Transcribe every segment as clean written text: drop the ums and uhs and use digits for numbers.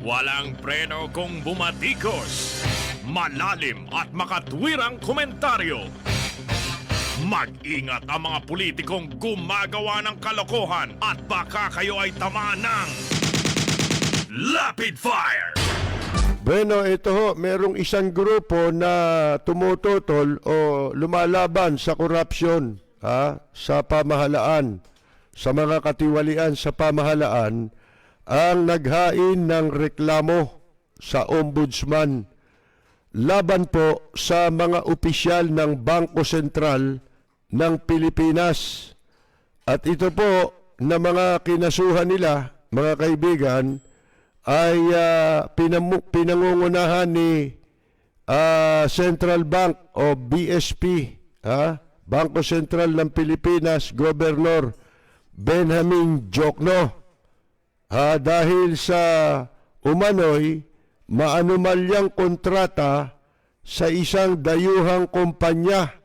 Walang preno kung bumatikos. Malalim at makatwirang komentaryo. Mag-ingat ang mga politikong gumagawa ng kalokohan at baka kayo ay tamaan ng Rapid Fire! Bueno, ito ho, merong isang grupo na tumututol o lumalaban sa korupsyon sa pamahalaan, sa mga katiwalian sa pamahalaan, ang naghain ng reklamo sa ombudsman laban po sa mga opisyal ng Bangko Sentral ng Pilipinas. At ito po na mga kinasuhan nila, mga kaibigan, ay pinangungunahan ni Central Bank o BSP, Bangko Sentral ng Pilipinas, Governor Benjamin Diokno, dahil sa umano'y maanumalyang kontrata sa isang dayuhang kumpanya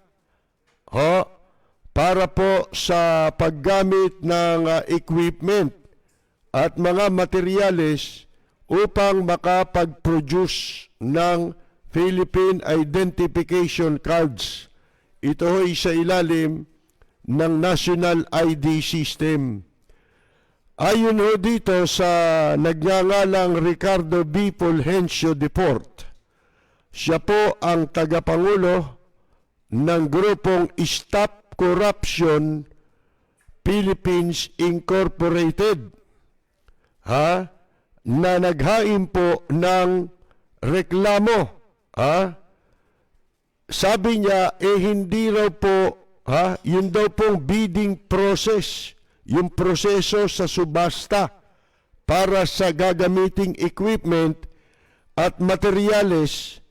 para po sa paggamit ng equipment at mga materyales upang makapag-produce ng Philippine Identification Cards. Ito ay sa ilalim ng National ID System. Ayon ho dito sa nagngangalang Ricardo B. Fulgencio Deport, siya po ang tagapangulo ng grupong Stop Corruption Philippines Incorporated, na naghain po ng reklamo. Sabi niya, hindi raw po, yun daw pong bidding process, yung proseso sa subasta para sa gagamiting equipment at materyales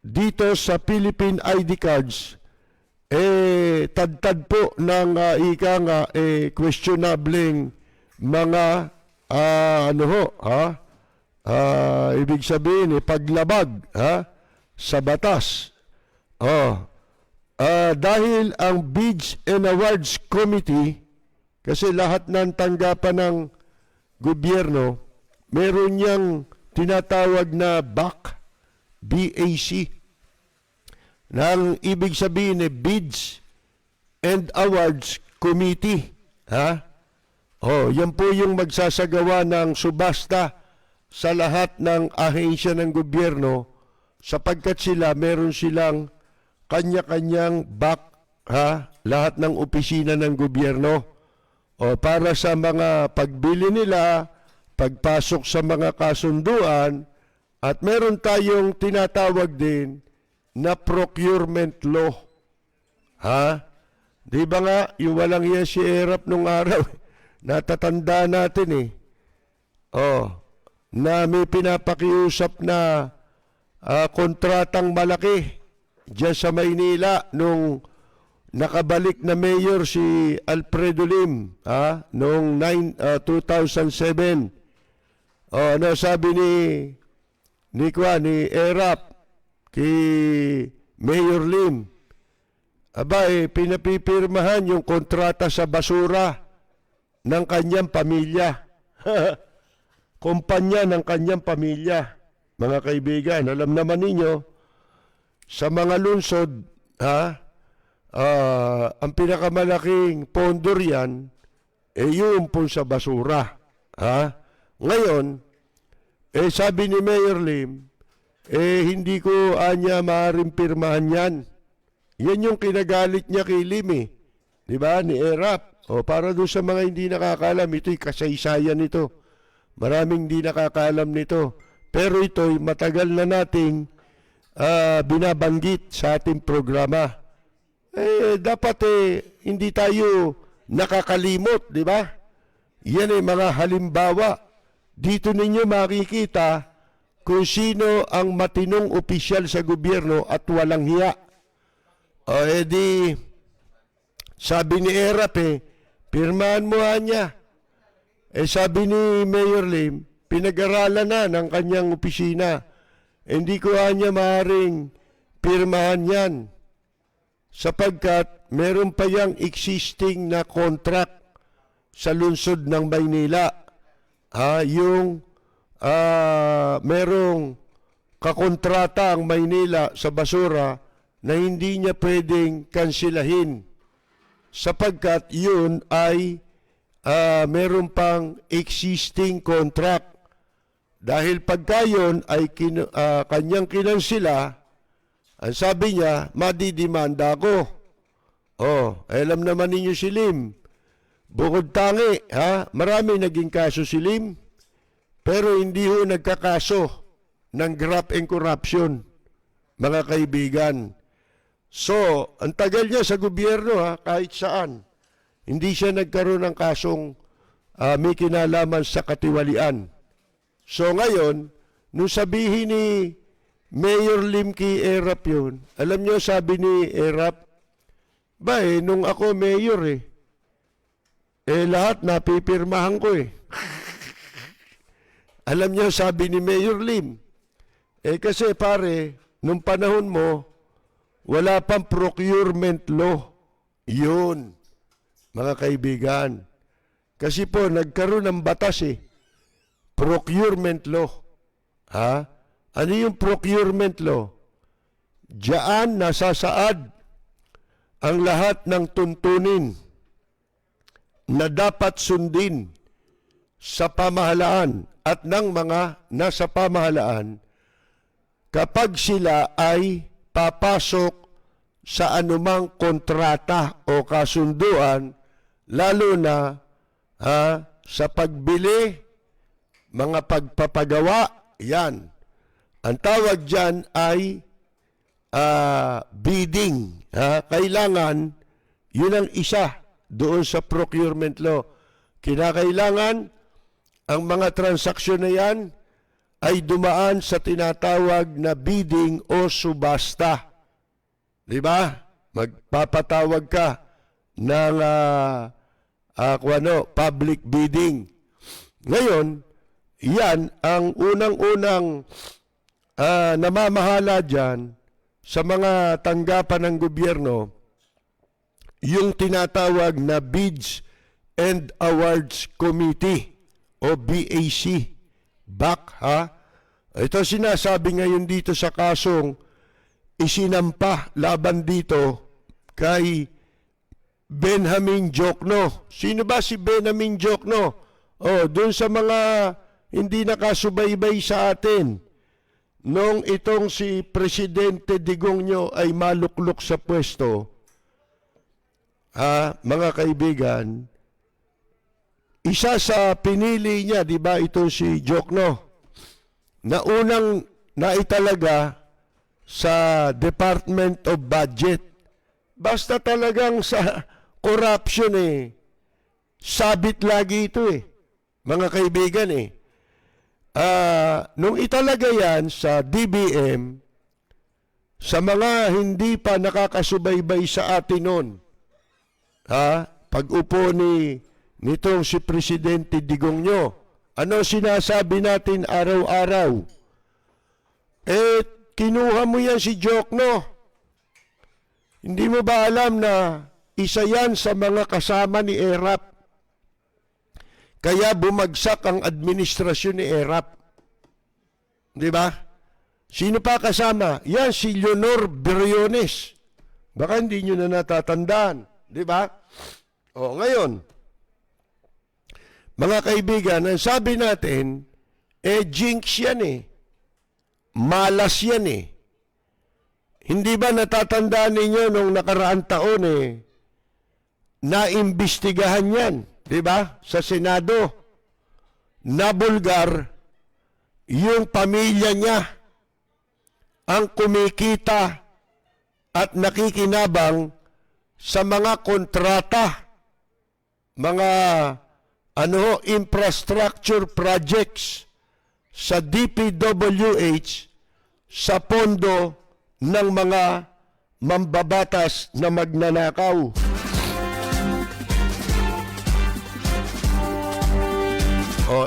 dito sa Philippine ID cards, tad-tad po ng questionableng mga ibig sabihin paglabag sa batas. Dahil ang Bids and Awards Committee, kasi lahat ng tanggapan ng gobyerno, meron niyang tinatawag na BAC, BAC, nang ibig sabihin Bids and Awards Committee. Yan po yung magsasagawa ng subasta sa lahat ng ahensya ng gobyerno, sapagkat meron silang kanya-kanyang BAC, lahat ng opisina ng gobyerno. Para sa mga pagbili nila, pagpasok sa mga kasunduan, at meron tayong tinatawag din na procurement law. Di ba nga, yung walang yan si Erap nung araw, natatanda natin na may pinapakiusap na kontratang malaki dyan sa Maynila nung nakabalik na mayor si Alfredo Lim noong 2007. Ano sabi ni Erap kay Mayor Lim? Pinapipirmahan yung kontrata sa basura ng kanyang pamilya. Kumpanya ng kanyang pamilya. Mga kaibigan, alam naman ninyo, sa mga lungsod, ang pinakamalaking pondo riyan, yung po sa basura. Ngayon, sabi ni Mayor Lim, hindi ko maaaring pirmahan yan. Yan yung kinagalit niya kay Lim, di ba, ni Erap. Para doon sa mga hindi nakakalam, ito'y kasaysayan nito. Maraming hindi nakakalam nito. Pero ito'y matagal na nating binabanggit sa ating programa. Dapat hindi tayo nakakalimot, di ba? Yan mga halimbawa. Dito ninyo makikita kung sino ang matinong opisyal sa gobyerno at walang hiya. Sabi ni Erap, pirmahan mo niya. Sabi ni Mayor Lim, pinag-aralan na ng kanyang opisina. Hindi ko niya maaaring pirmahan yan, sapagkat meron pa yang existing na contract sa lungsod ng Maynila. Yung merong kakontrata ang Maynila sa basura na hindi niya pwedeng kansilahin sapagkat yun ay meron pang existing contract. Dahil pagka yun ay kanyang kinansila, ang sabi niya, madidimanda ako. Alam naman ninyo si Lim. Bukod tangi, marami naging kaso si Lim, pero hindi ho nagkakaso ng graft and corruption, mga kaibigan. So, ang tagal niya sa gobyerno, kahit saan, hindi siya nagkaroon ng kasong may kinalaman sa katiwalian. So ngayon, nung sabihin ni Mayor Lim kay Erap yun, alam niyo sabi ni Erap, nung ako mayor lahat napipirmahan ko Alam niyo sabi ni Mayor Lim, kasi pare, nung panahon mo, wala pang procurement law. Yun, mga kaibigan. Kasi po, nagkaroon ng batas procurement law. Ano yung procurement law? Diyan nasasaad ang lahat ng tuntunin na dapat sundin sa pamahalaan at ng mga nasa pamahalaan kapag sila ay papasok sa anumang kontrata o kasunduan, lalo na sa pagbili, mga pagpapagawa, yan. Ang tawag dyan ay bidding. Kailangan, yun ang isa doon sa procurement law. Kinakailangan, ang mga transaksyon na yan ay dumaan sa tinatawag na bidding o subasta. Di ba? Magpapatawag ka ng public bidding. Ngayon, yan ang unang-unang namamahala dyan sa mga tanggapan ng gobyerno, yung tinatawag na Bids and Awards Committee o BAC. Ito sinasabi ngayon dito sa kasong isinampa laban dito kay Benjamin Diokno. Sino ba si Benjamin Diokno? Doon sa mga hindi nakasubaybay sa atin, nung itong si Presidente Digongyo ay maluklok sa pwesto, mga kaibigan, isa sa pinili niya, di ba, itong si Diokno, na unang naitalaga sa Department of Budget. Basta talagang sa corruption sabit lagi ito mga kaibigan nung italaga yan sa DBM, sa mga hindi pa nakakasubaybay sa atin noon, pag-upo nitong si Presidente Digongyo, ano sinasabi natin araw-araw? Kinuha mo yan si Diokno. Hindi mo ba alam na isa yan sa mga kasama ni Erap? Kaya bumagsak ang administrasyon ni Erap. Di ba? Sino pa kasama? Yan si Leonor Briones. Baka hindi nyo na natatandaan. Di ba? Ngayon, mga kaibigan, ang sabi natin, jinx yan malas yan Hindi ba natatandaan ninyo nung nakaraang taon naimbestigahan yan, di ba? Sa Senado, nabulgar yung pamilya niya ang kumikita at nakikinabang sa mga kontrata, mga infrastructure projects sa DPWH sa pondo ng mga mambabatas na magnanakaw.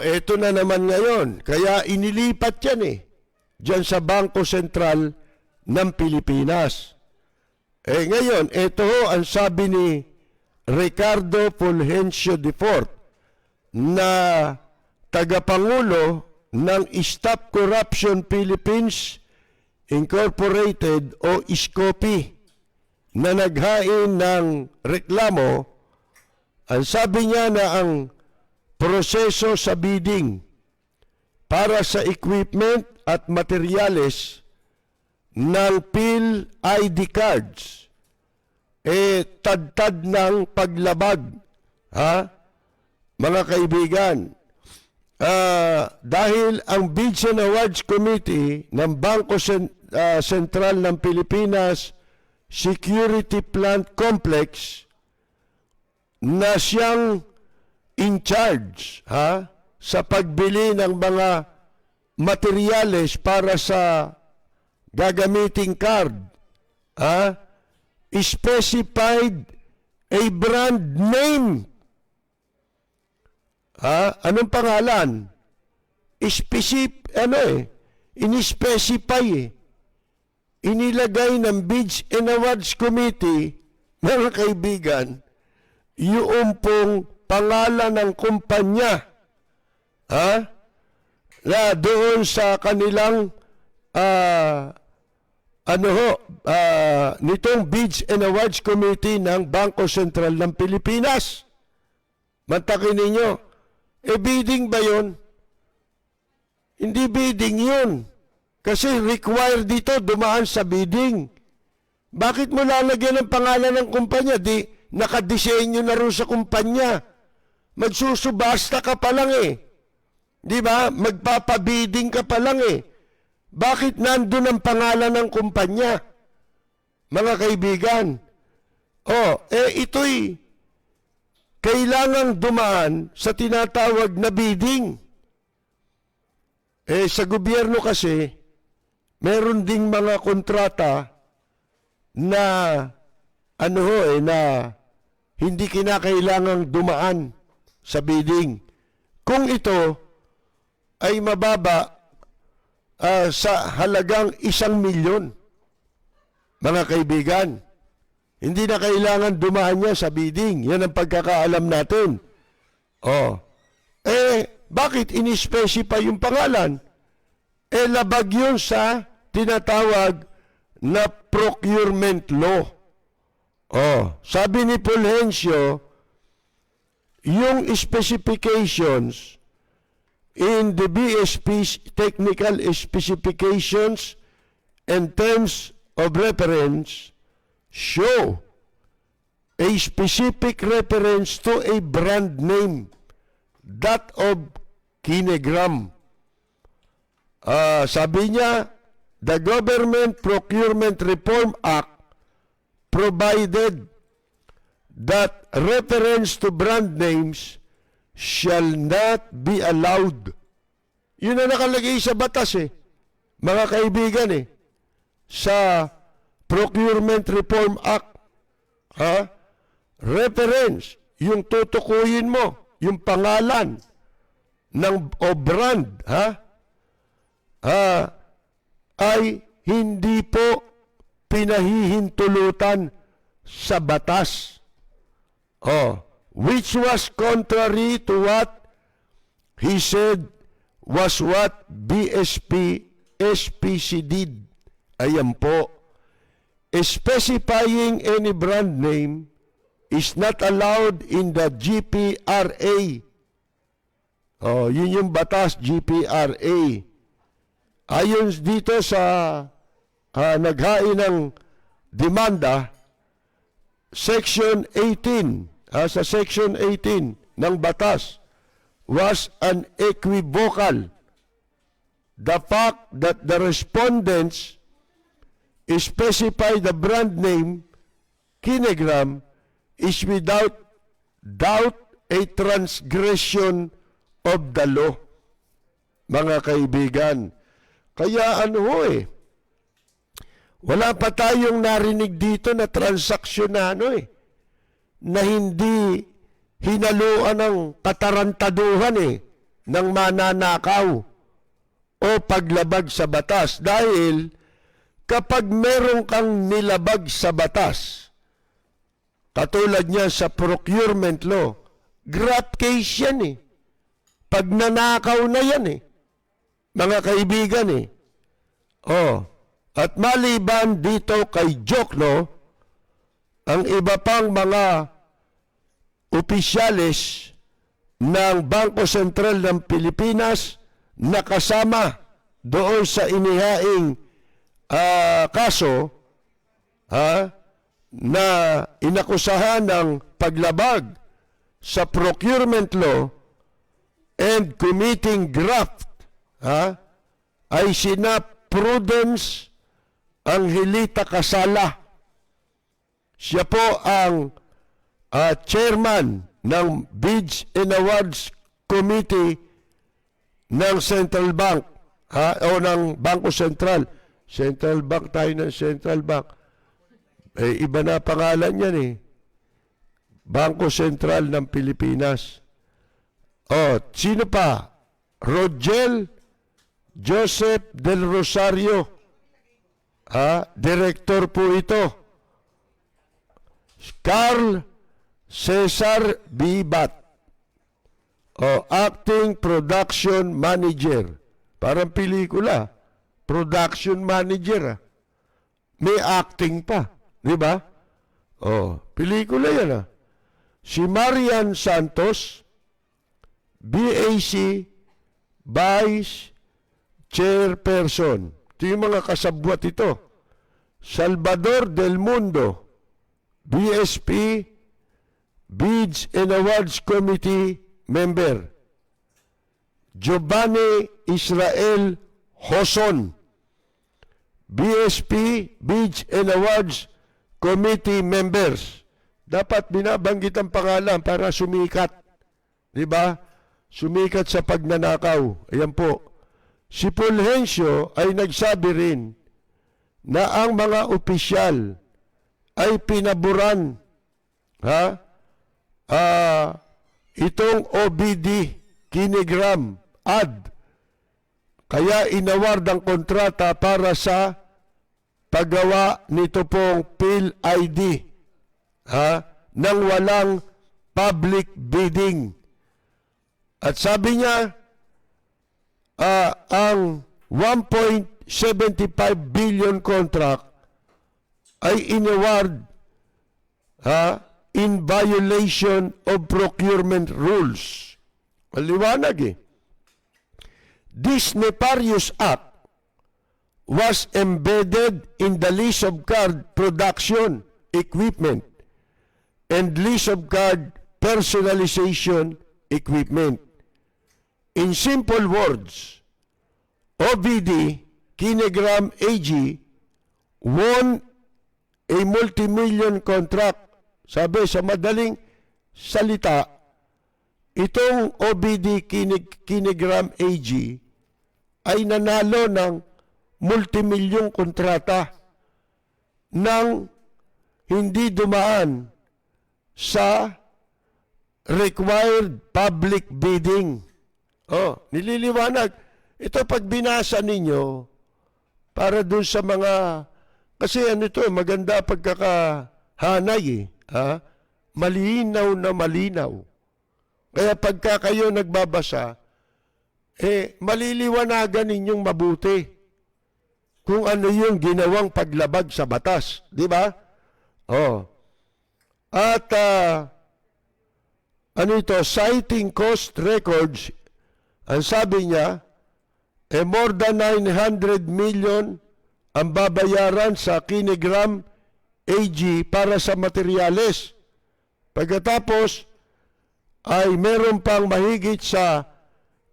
Eto na naman ngayon. Kaya inilipat yan dyan sa Bangko Sentral ng Pilipinas. Ngayon, ito ang sabi ni Ricardo Fulgencio IV na tagapangulo ng Stop Corruption Philippines Incorporated o SCOPY na naghain ng reklamo. Ang sabi niya na ang proseso sa bidding para sa equipment at materyales ng PhilID cards tad-tad ng paglabag. Mga kaibigan, dahil ang Bids and Awards Committee ng Bangko Sentral ng Pilipinas Security Plant Complex na siyang in charge sa pagbili ng mga materyales para sa gagamiting card, specified a brand name. Anong pangalan? In-specify inilagay ng Bids and Awards Committee, mga kaibigan, yung pong pangalan ng kumpanya na doon sa kanilang nitong Bids and Awards Committee ng Bangko Sentral ng Pilipinas. Mantakin ninyo, bidding ba yun? Hindi bidding yun. Kasi required dito dumaan sa bidding. Bakit mo lalagyan ng pangalan ng kumpanya? Di nakadisenyo na rin sa kumpanya. Magsusubasta ka pa lang Di ba? Magpapabidding ka pa lang Bakit nandun ang pangalan ng kumpanya? Mga kaibigan. Ito'y kailangang dumaan sa tinatawag na bidding. Sa gobyerno kasi, meron ding mga kontrata na na hindi kinakailangang dumaan sa bidding. Kung ito ay mababa sa halagang 1 milyon, mga kaibigan, hindi na kailangan dumaan niya sa bidding. Yan ang pagkakaalam natin. Bakit in-specify yung pangalan? Labag yun sa tinatawag na procurement law. Sabi ni Fulgencio, yung specifications in the BSP's technical specifications and terms of reference show a specific reference to a brand name, that of Kinegram. Sabi niya, the Government Procurement Reform Act provided that reference to brand names shall not be allowed. Yun na nakalagay sa batas mga kaibigan sa Procurement Reform Act. Reference, yung tutukuyin mo, yung pangalan o brand, ay hindi po pinahihintulutan sa batas. Which was contrary to what he said was what SPC did. Ayan po. Specifying any brand name is not allowed in the GPRA. Yun yung batas, GPRA. Ayon dito sa naghain ng demanda, Section 18, sa Section 18 ng batas was unequivocal. The fact that the respondents specify the brand name Kinegram is without doubt a transgression of the law. Mga kaibigan, kaya wala pa tayong narinig dito na transaksyon na hindi hinaluan ng katarantaduhan ng mananakaw o paglabag sa batas. Dahil kapag meron kang nilabag sa batas, katulad niya sa procurement law, grat case yan Pag nanakaw na yan mga kaibigan eh. Oh, at maliban dito kay Jokno, ang iba pang mga opisyalis ng Bangko Sentral ng Pilipinas nakasama doon sa inihaing kaso na inakusahan ng paglabag sa procurement law and committing graft ay sina Prudence Angelita Casala. Siya po ang chairman ng Bids and Awards Committee ng Central Bank o ng Bangko Sentral. Central Bank tayo ng Central Bank. Iba na pangalan yan eh. Bangko Sentral ng Pilipinas. Sino pa? Rogel Joseph Del Rosario. Director po ito. Carl Cesar Bibat. Acting Production Manager. Parang pelikula. Production Manager. May acting pa. Di ba? Pelikula yan Si Marian Santos, BAC Vice Chairperson. Ito yung mga kasabwat ito. Salvador Del Mundo, BSP Bids and Awards Committee Member. Giovanni Israel Hoson, BSP Bids and Awards Committee Members. Dapat binabanggit ang pangalan para sumikat. Di ba? Sumikat sa pagnanakaw. Ayan po. Si Fulgencio ay nagsabi rin na ang mga opisyal ay pinaboran itong OBD Kinigram ad. Kaya inaward ang kontrata para sa paggawa nito pong PhilID nang walang public bidding. At sabi niya, ang 1.75 billion contract ay inaward in violation of procurement rules. Maliwanag eh. This nefarious act was embedded in the lease of card production equipment and lease of card personalization equipment. In simple words, OBD Kinigram AG won a multi-million contract. Sabi sa madaling salita, itong OBD Kinigram AG ay nanalo ng multimilyong kontrata nang hindi dumaan sa required public bidding. Nililiwanag. Ito pag binasa ninyo, para dun sa mga, kasi maganda pagkakahanay malinaw na malinaw. Kaya pagka kayo nagbabasa, maliliwanagan ninyong mabuti kung ano yung ginawang paglabag sa batas. Di ba? At, citing cost records, ang sabi niya, more than 900 million ang babayaran sa Kinigram AG para sa materyales. Pagkatapos, ay meron pang mahigit sa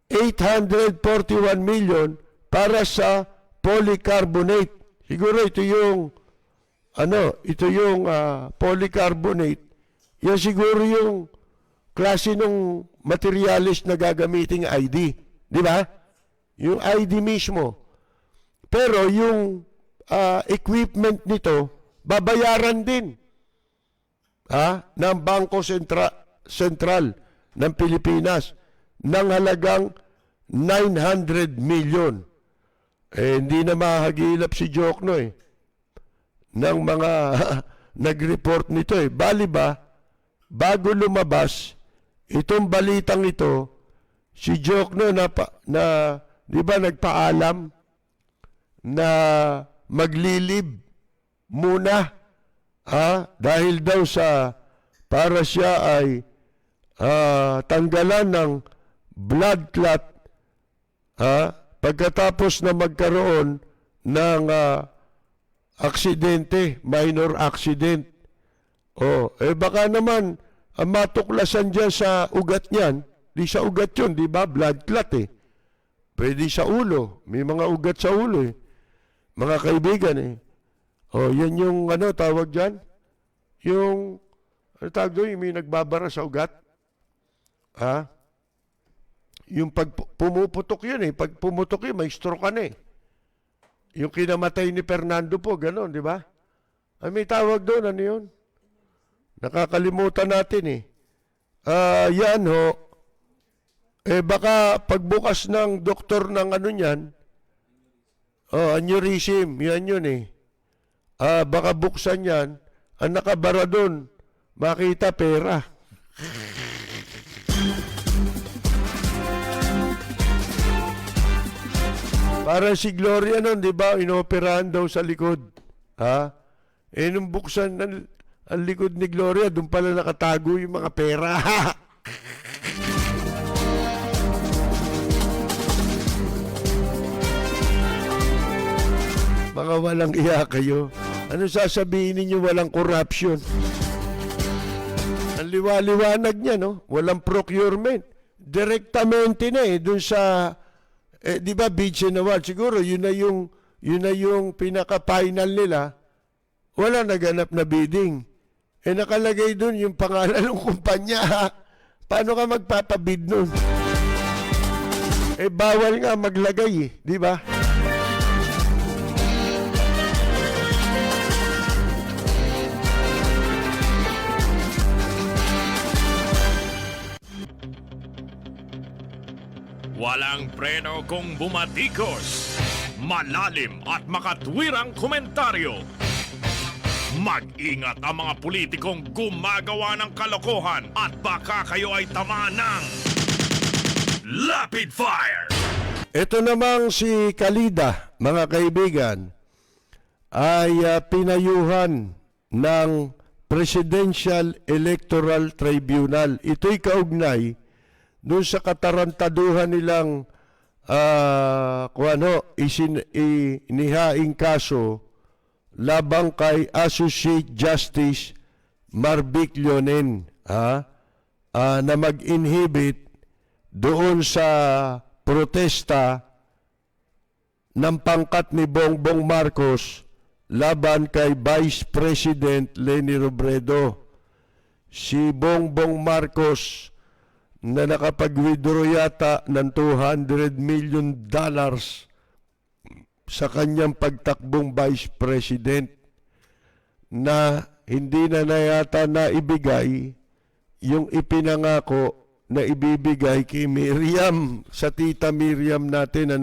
841 million para sa polycarbonate. Siguro ito yung polycarbonate. Yan siguro yung klase ng materialis na gagamiting ID. Di ba? Yung ID mismo. Pero yung equipment nito, babayaran din ng Bangko Sentral ng Pilipinas ng halagang 900 million. Hindi na mahagilap si Jokno ng mga nag-report nito Bali ba, bago lumabas itong balitang ito, si Jokno na di ba nagpaalam na maglilib muna, dahil daw sa para siya ay tanggalan ng blood clot, pagkatapos na magkaroon ng aksidente, minor accident. Baka naman matuklasan dyan sa ugat niyan. Di sa ugat yun, di ba? Blood clot eh. Pwede sa ulo. May mga ugat sa ulo eh. Mga kaibigan eh. Yan yung tawag dyan? Yung, tawag doon, may nagbabara sa ugat. Yung pag pumuputok yun eh. Pag pumutok yun, may stroke ka na eh. Yung kinamatay ni Fernando po, gano'n, di ba? May tawag doon, ano yun? Nakakalimutan natin eh. Yan ho. Baka pagbukas ng doktor ng niyan, aneurysm, yan yun eh. Baka buksan yan, ang nakabara doon, makita pera. Para si Gloria nun, di ba, inoperahan daw sa likod. Nung buksan ang likod ni Gloria, doon pala nakatago yung mga pera. Mga walang iya kayo. Ano sasabihin ninyo walang corruption? Ang liwaliwanag niya, no? Walang procurement. Direktamente na dun sa, di ba, Beach and Award. Siguro, yun na yung pinaka-final nila. Wala naganap na bidding. Nakalagay dun yung pangalan ng kumpanya. Paano ka magpapabid nun? Bawal nga maglagay di ba? Walang preno kung bumatikos. Malalim at makatwirang komentaryo. Mag-ingat ang mga politikong gumagawa ng kalokohan at baka kayo ay tamaan ng Rapid Fire! Ito namang si Kalida, mga kaibigan, ay pinayuhan ng Presidential Electoral Tribunal. Ito'y kaugnay doon sa katarantaduhan nilang inihaing kaso labang kay Associate Justice Marvic Leonen na mag-inhibit doon sa protesta ng pangkat ni Bongbong Marcos laban kay Vice President Leni Robredo. Si Bongbong Marcos na nakapag-withdraw yata ng $200 million sa kanyang pagtakbong Vice President na hindi na yata naibigay yung ipinangako na ibibigay kay Miriam, sa tita Miriam natin,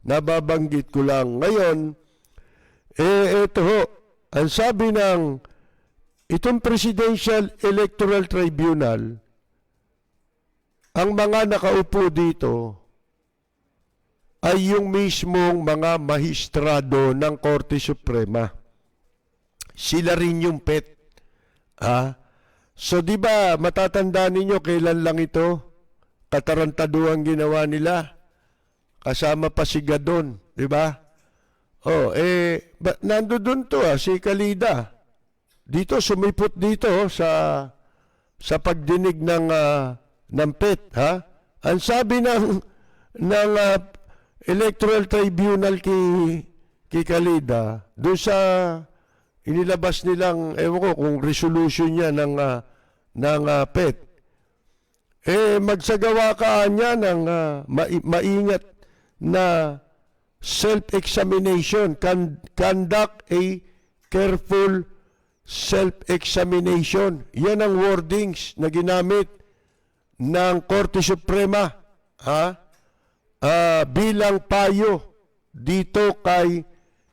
nababanggit ko lang. Ngayon, ito ho, ang sabi ng itong Presidential Electoral Tribunal, ang mga nakaupo dito ay yung mismong mga mahistrado ng Korte Suprema. Sila rin yung PET. So di ba matatandaan ninyo kailan lang ito? Katarantaduhan ginawa nila. Kasama pa si Gadon, di ba? Nandoon to si Kalida. Dito, sumipot dito sa pagdinig ng PET, Ang sabi ng Electoral Tribunal kay Kalida, doon sa inilabas nilang, ewan ko kung resolution niya ng PET, magsagawa ka niya ng maingat na self-examination, conduct a careful self-examination. Yan ang wordings na ginamit ng Korte Suprema bilang payo dito kay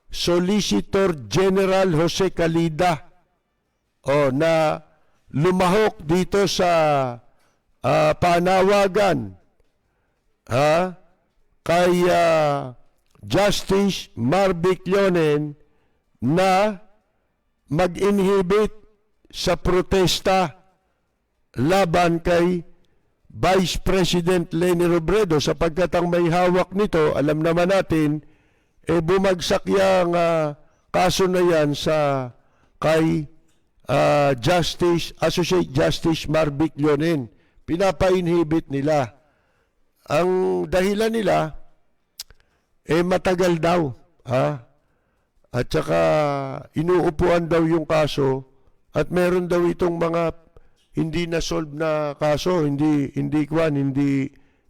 Solicitor General Jose Calida na lumahok dito sa panawagan kay Justice Marvic Leonen na mag-inhibit sa protesta laban kay Vice President Leni Robredo sapagkat ang may hawak nito, alam naman natin, bumagsak yung kaso na yan sa kay Associate Justice Marvic Leonen. Pinapa-inhibit nila. Ang dahilan nila, matagal daw. At saka inuupuan daw yung kaso at meron daw itong mga hindi na-solve na kaso, hindi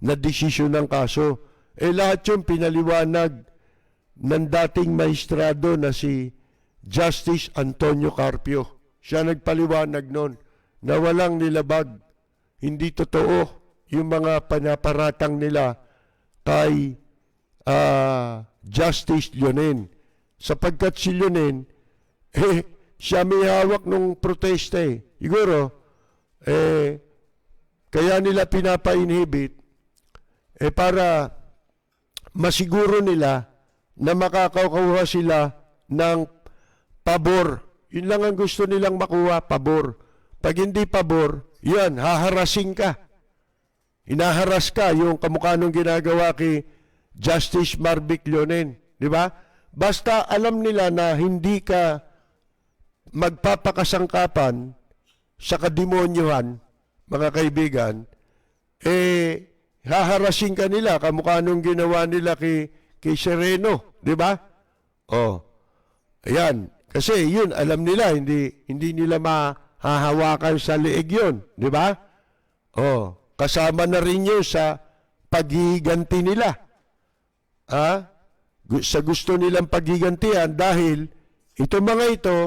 na desisyon ng kaso. Lahat yung pinaliwanag ng dating maestrado na si Justice Antonio Carpio. Siya nagpaliwanag noon na walang nilabag. Hindi totoo yung mga panaparatang nila kay Justice Leonen. Sapagkat si Leonen, siya may hawak ng protesta Siguro, kaya nila pinapa-inhibit para masiguro nila na makakakuha sila ng pabor. Yun lang ang gusto nilang makuha, pabor. Pag hindi pabor, yan, haharassing ka. Hinaharas ka yung kamukha nung ginagawa kay Justice Marvic Leonen. Di ba? Basta alam nila na hindi ka magpapakasangkapan sa kademonyohan, mga kaibigan, haharassing ka nila kamukha nung ginawa nila kay Sereno. Di ba? Ayan. Kasi yun, alam nila, hindi nila mahahawakan sa leeg yun. Di ba? Kasama na rin yun sa paghiganti nila. Sa gusto nilang paghigantihan dahil itong mga ito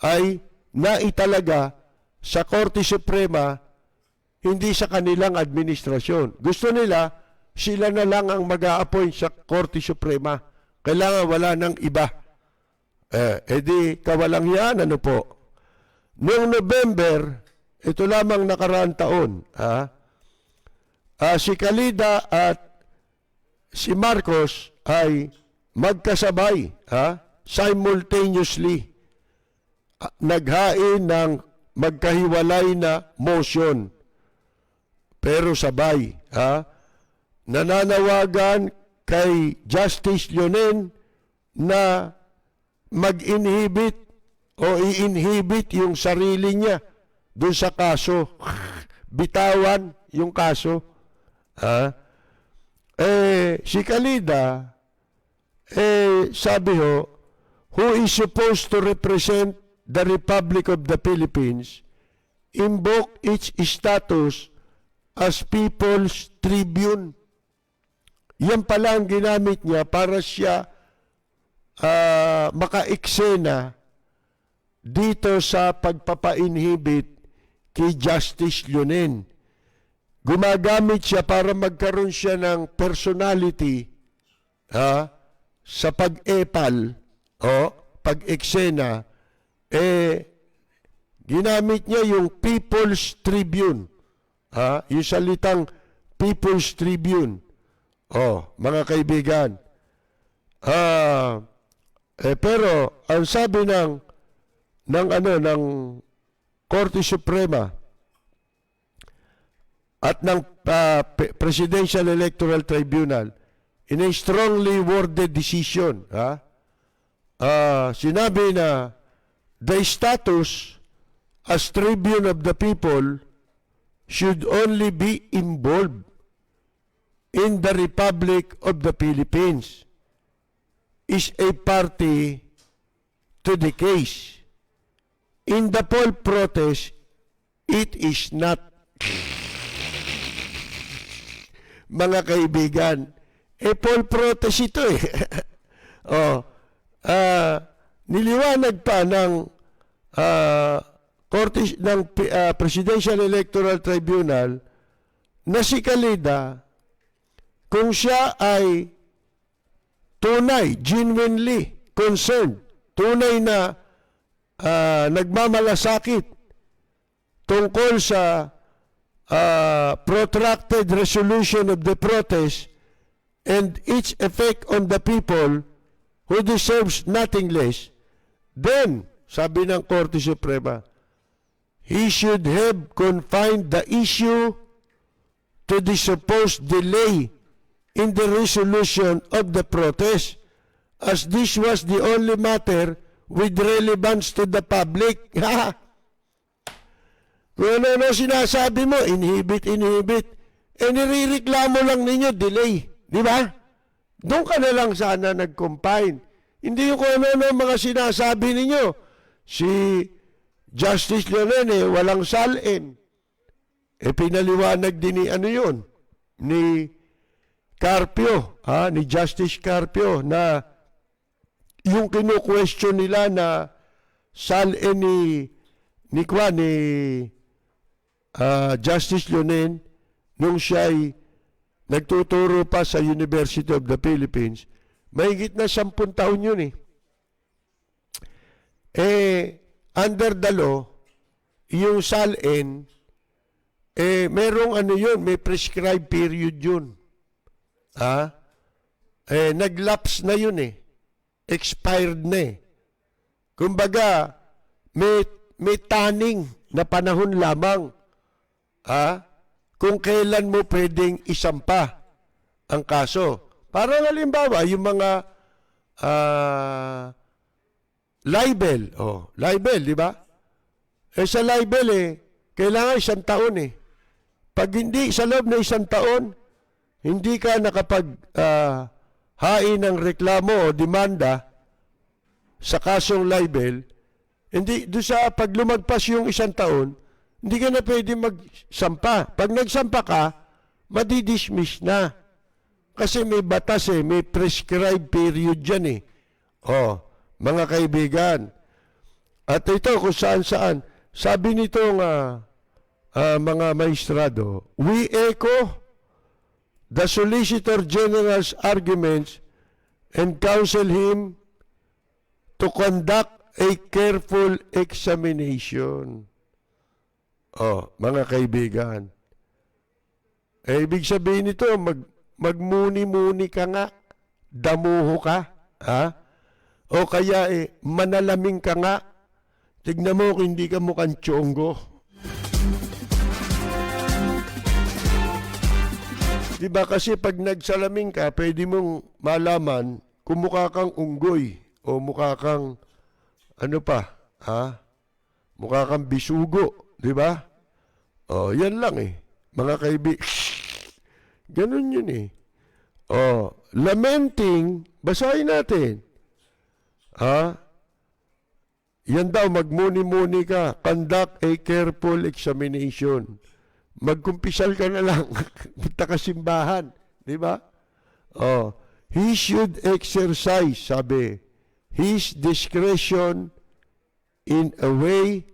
ay naitalaga sa Korte Suprema, hindi sa kanilang administrasyon. Gusto nila, sila na lang ang mag-a-appoint sa Korte Suprema. Kailangan wala ng iba. Di kawalang yan, ano po. Noong November, ito lamang nakaraang taon, si Calida at si Marcos ay magkasabay, simultaneously, naghain ng magkahiwalay na motion. Pero sabay, nananawagan kay Justice Leonen na mag-inhibit o i-inhibit yung sarili niya doon sa kaso. Bitawan yung kaso. Si Calida, sabi who is supposed to represent the Republic of the Philippines, invoke its status as People's Tribune. Yan pala ang ginamit niya para siya maka-eksena dito sa pagpapa-inhibit kay Justice Leonen. Gumagamit siya para magkaroon siya ng personality sa pag-epal o pag-eksena. Ginamit niya yung People's Tribune. Yung salitang People's Tribune. Mga kaibigan. Pero ang sabi ng Korte Suprema at ng Presidential Electoral Tribunal in a strongly worded decision, sinabi na the status as Tribune of the People should only be involved in the Republic of the Philippines, is a party to the case. In the poll protest, it is not. Mga kaibigan, poll protest ito niliwanag pa ng Presidential Electoral Tribunal na si Calida, kung siya ay tunay, genuinely concerned, tunay na nagmamalasakit tungkol sa protracted resolution of the protest, and its effect on the people who deserves nothing less, then, sabi ng Korte Suprema, he should have confined the issue to the supposed delay in the resolution of the protest, as this was the only matter with relevance to the public. Kung ano sinasabi mo, inhibit. Eh, nirireklamo lang ninyo, delay. Di ba? Doon ka na lang sana nag-confine. Hindi yung kung ano mga sinasabi ninyo. Si Justice Leonen, walang salin. Eh, pinaliwanag din ni ano yun, ni Carpio, ni Justice Carpio, na yung kinu-question nila na salin ni Justice Leonen, nung siya'y nagtuturo pa sa University of the Philippines, mahigit na 10 taon yun eh. Under the law, yung salin, merong ano yun, may prescribed period yun. Nag-lapse na yun eh. Expired na eh. Kumbaga, may taning na panahon lamang. Kung kailan mo pwedeng isampa ang kaso. Parang halimbawa, yung mga libel. Libel, di ba? Sa libel kailangan 1 taon eh. Pag hindi, sa loob na 1 taon, hindi ka hain ng reklamo o demanda sa kasong libel, hindi, doon sa pag lumagpas yung 1 taon, hindi ka na pwede magsampa. Pag nagsampa ka, madidismiss na. Kasi may batas may prescribed period dyan mga kaibigan. At ito kung saan-saan, sabi nitong mga maestrado, we echo the Solicitor General's arguments and counsel him to conduct a careful examination. Mga kaibigan. Ibig sabihin nito, magmuni-muni ka nga, damuho ka, o kaya manalaming ka nga, tignan mo kung hindi ka mukhang tiyonggo. Diba kasi pag nagsalaming ka, pwede mong malaman kung mukha kang unggoy o mukha kang mukha kang bisugo. Diba? Yan lang mga kaibigan. Ganun yun lamenting, basahin natin. Yan daw, magmuni-muni ka. Conduct a careful examination. Magkumpisal ka na lang. Punta ka simbahan. Diba? He should exercise, sabi, his discretion in a way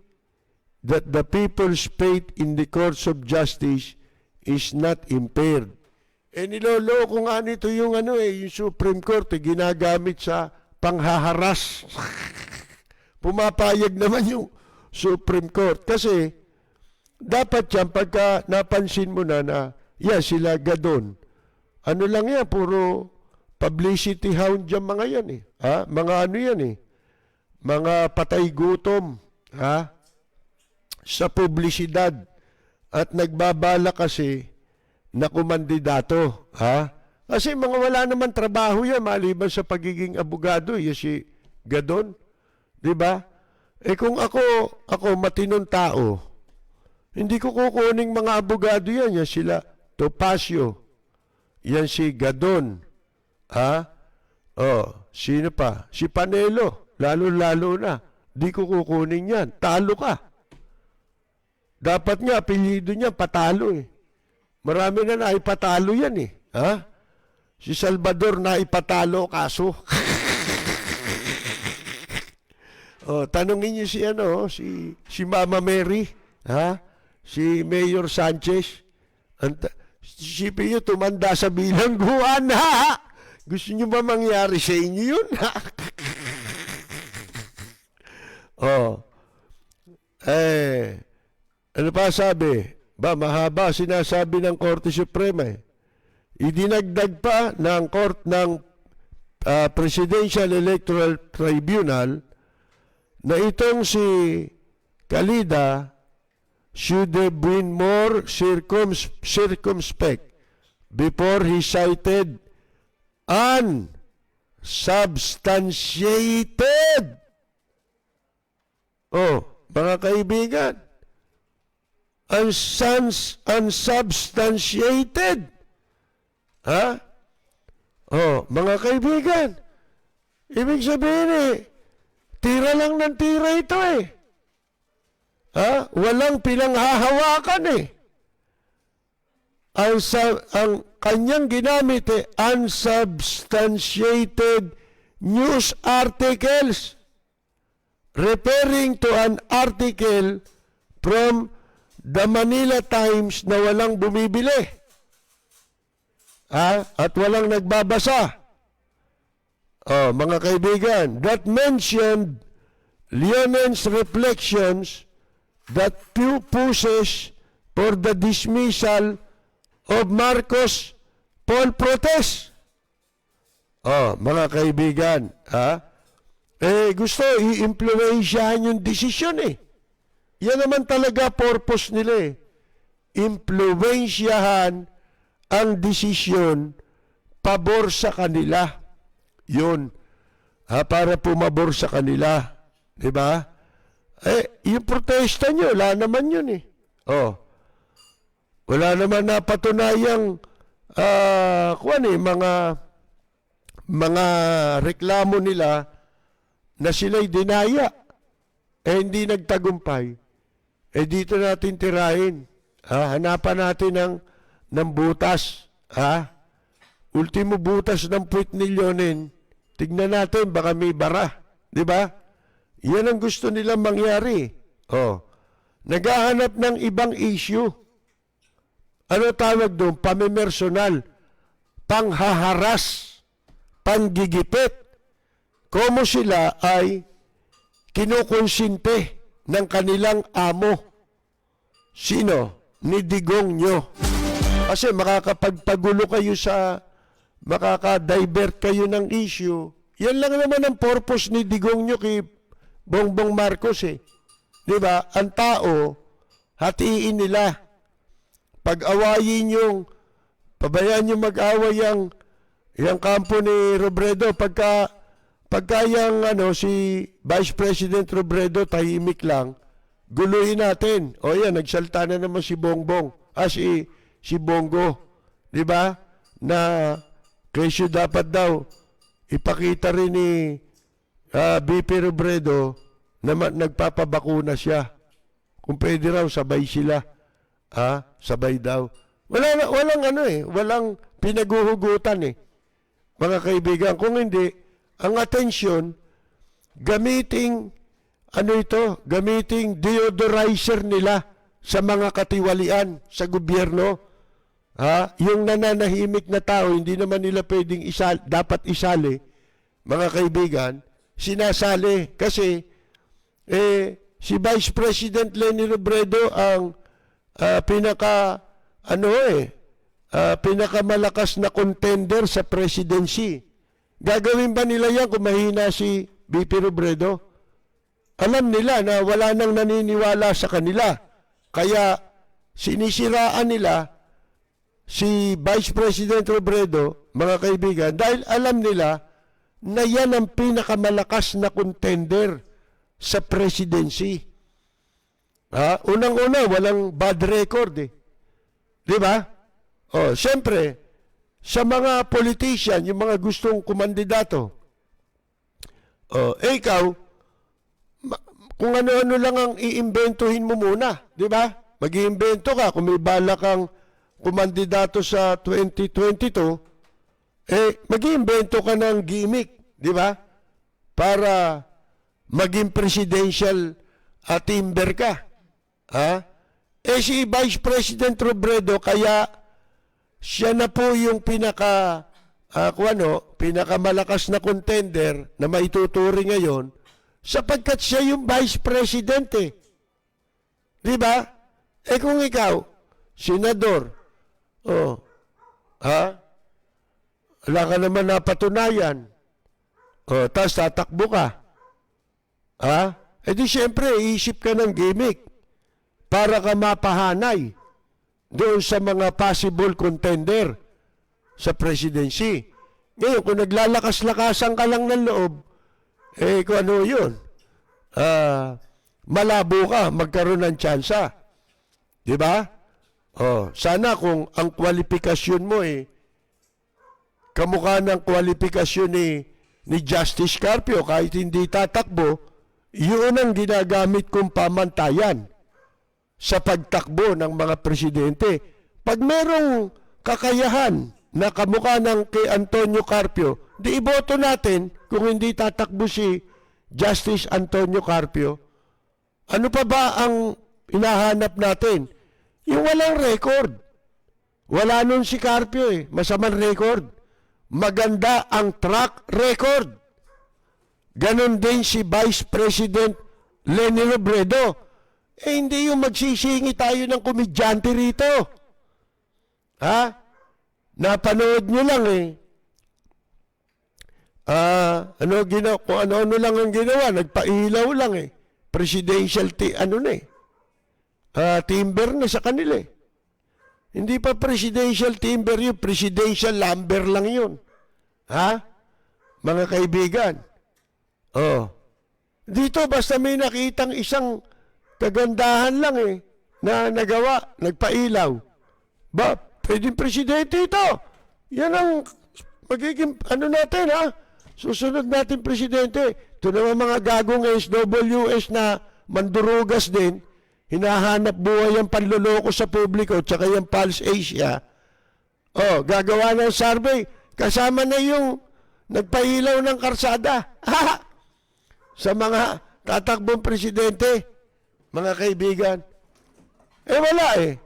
that the people's faith in the courts of justice is not impaired. Niloloko nga nito yung yung Supreme Court ginagamit sa panghaharas. Pumapayag naman yung Supreme Court kasi dapat yan pagka napansin mo na sila gadon. Ano lang yan, puro publicity hound dyan mga yan mga mga patay gutom sa publisidad at nagbabala kasi na kumandidato. Kasi mga wala naman trabaho yan maliban sa pagiging abogado. Si Gadon. Diba? Kung ako matinong tao, hindi ko kukuning mga abogado yan. Yan sila Topacio. Yan si Gadon. Sino pa? Si Panelo. Lalo-lalo na. Di ko kukunin yan. Talo ka. Dapat nga, apelyido niya, patalo Marami na naipatalo yan Si Salvador naipatalo kaso. Tanungin niyo si Mama Mary, si Mayor Sanchez. Sipin niyo, tumanda sa bilangguan, Gusto niyo ba mangyari sa inyo yun, ano pa sabi? Mahaba sinasabi ng Korte Suprema idinagdag pa ng court ng Presidential Electoral Tribunal na itong si Kalida should have been more circumspect before he cited unsubstantiated. Oh, mga kaibigan, unsubstantiated. Ha? Oh, mga kaibigan, ibig sabihin tira lang ng tira ito Ha? Walang pinanghahawakan Ang kanyang ginamit unsubstantiated news articles referring to an article from the Manila Times na walang bumibili. At walang nagbabasa. Oh, mga kaibigan, that mentioned Leonen's reflections that pushes for the dismissal of Marcos poll protest. Oh, mga kaibigan, gusto i-impluwensyahan yung desisyon Yan naman talaga purpose nila Impluwensyahan ang desisyon pabor sa kanila. Yun. Para pumabor sa kanila. Diba? Yung protesta nyo, wala naman yun Oh. Wala naman napatunayang mga reklamo nila na sila'y dinaya. Hindi nagtagumpay. Dito natin tirahin. Hanapan natin ng butas. Ultimo butas ng puwit ni Leonen. Tignan natin, baka may bara. Diba? Yan ang gusto nilang mangyari. Naghahanap ng ibang issue. Ano tawag doon? Pamimersonal. Panghaharas. Panggigipit. Como sila ay kinukonsinte ng kanilang amo. Sino? Ni Digong nyo. Kasi makakapagpagulo kayo makaka-divert kayo ng issue. Yan lang naman ang purpose ni Digong nyo kay Bongbong Marcos Diba? Ang tao, hatiin nila. Pag-awayin yung, pabayaan yung mag-away yung kampo ni Robredo. Pagka si Vice President Robredo tahimik lang, guluhin natin. Yan, nagsalta na naman si Bongbong. Si Bongo. Diba? Na kesyo dapat daw ipakita rin ni BP Robredo na nagpapabakuna siya. Kung pwede raw, sabay sila. Sabay daw. Walang pinaguhugutan Mga kaibigan, kung hindi, ang atensyon, gamiting deodorizer nila sa mga katiwalian sa gobyerno. Yung nananahimik na tao, hindi naman nila pwedeng dapat isali, mga kaibigan, sinasali. Kasi, si Vice President Leni Robredo ang pinakamalakas na contender sa presidency. Gagawin ba nila yan kung mahina si BP Robredo? Alam nila na wala nang naniniwala sa kanila. Kaya sinisiraan nila si Vice President Robredo, mga kaibigan, dahil alam nila na yan ang pinakamalakas na contender sa presidency. Unang-una, walang bad record Di ba? Siyempre, sa mga politician, yung mga gustong kumandidato, ikaw, kung ano-ano lang ang iimbentuhin mo muna, di ba? Mag-iimbento ka, kung may balak kang kumandidato sa 2022, mag-iimbento ka ng gimmick, di ba? Para maging presidential timber ka. Si Vice President Robredo, kaya siya na po yung pinakamalakas na contender na maituturing ngayon sapagkat siya yung Vice President Di ba? Kung ikaw, senador, Wala ka naman napatunayan. O, tapos tatakbo ka. Ha? E di siyempre, iisip ka ng gimmick para ka mapahanay doon sa mga possible contender sa presidency. Ngayon, kung naglalakas-lakasan ka lang ng loob, eh kung ano yun, malabo ka, magkaroon ng tsansa. Di ba? Oh, sana kung ang kwalifikasyon mo kamukha ng kwalifikasyon ni Justice Carpio, kahit hindi tatakbo, yun ang ginagamit kong pamantayan sa pagtakbo ng mga presidente. Pag merong kakayahan na kamukha ng kay Antonio Carpio, di iboto natin kung hindi tatakbo si Justice Antonio Carpio. Ano pa ba ang hinahanap natin? Yung walang record. Wala nun si Carpio masamang record. Maganda ang track record. Ganon din si Vice President Leni Robredo. Hindi yung magsisingi tayo ng komedyante rito. Ha? Napanood nyo lang kung ano lang ang ginawa, nagpailaw lang Presidential timber na sa kanila Hindi pa presidential timber yun, presidential lumber lang yun. Ha? Mga kaibigan. Oh. Dito basta may nakitang isang kagandahan lang na nagawa, nagpailaw. Ba, pwedeng presidente ito. Yan ang magiging natin susunod natin presidente. Ito naman mga gagong SWS na mandurugas din, hinahanap buhay ang panluloko sa publiko tsaka yung Pulse Asia. Oh, gagawa ng survey. Kasama na yung nagpailaw ng karsada. Sa mga tatakbong presidente, mga kaibigan. Wala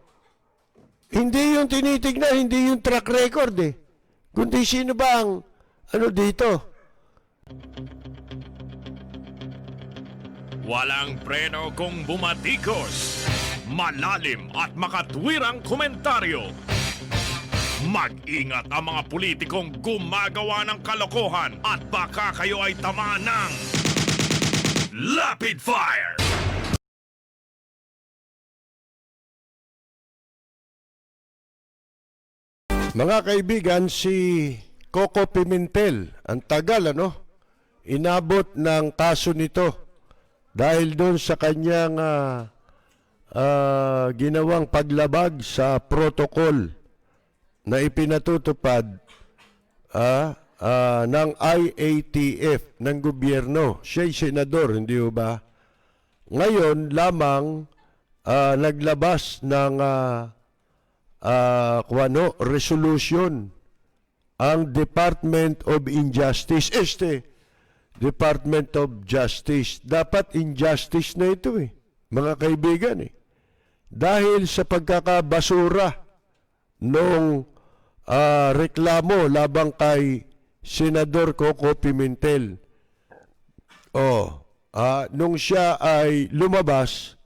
Hindi yung tinitignan, hindi yung track record Kundi sino ba ang dito? Walang preno kung bumatikos. Malalim at makatwirang komentaryo. Mag-ingat ang mga politikong gumagawa ng kalokohan at baka kayo ay tamaan ng Rapid Fire! Mga kaibigan, si Coco Pimentel, ang tagal inabot ng kaso nito dahil doon sa kanyang ginawang paglabag sa protocol na ipinatutupad ng IATF ng gobyerno. Siya'y senador, hindi ba? Ngayon lamang naglabas ng resolution ang Department of Injustice. Department of Justice. Dapat injustice na ito mga kaibigan Dahil sa pagkakabasura nung reklamo labang kay Senador Coco Pimentel. Nung siya ay lumabas,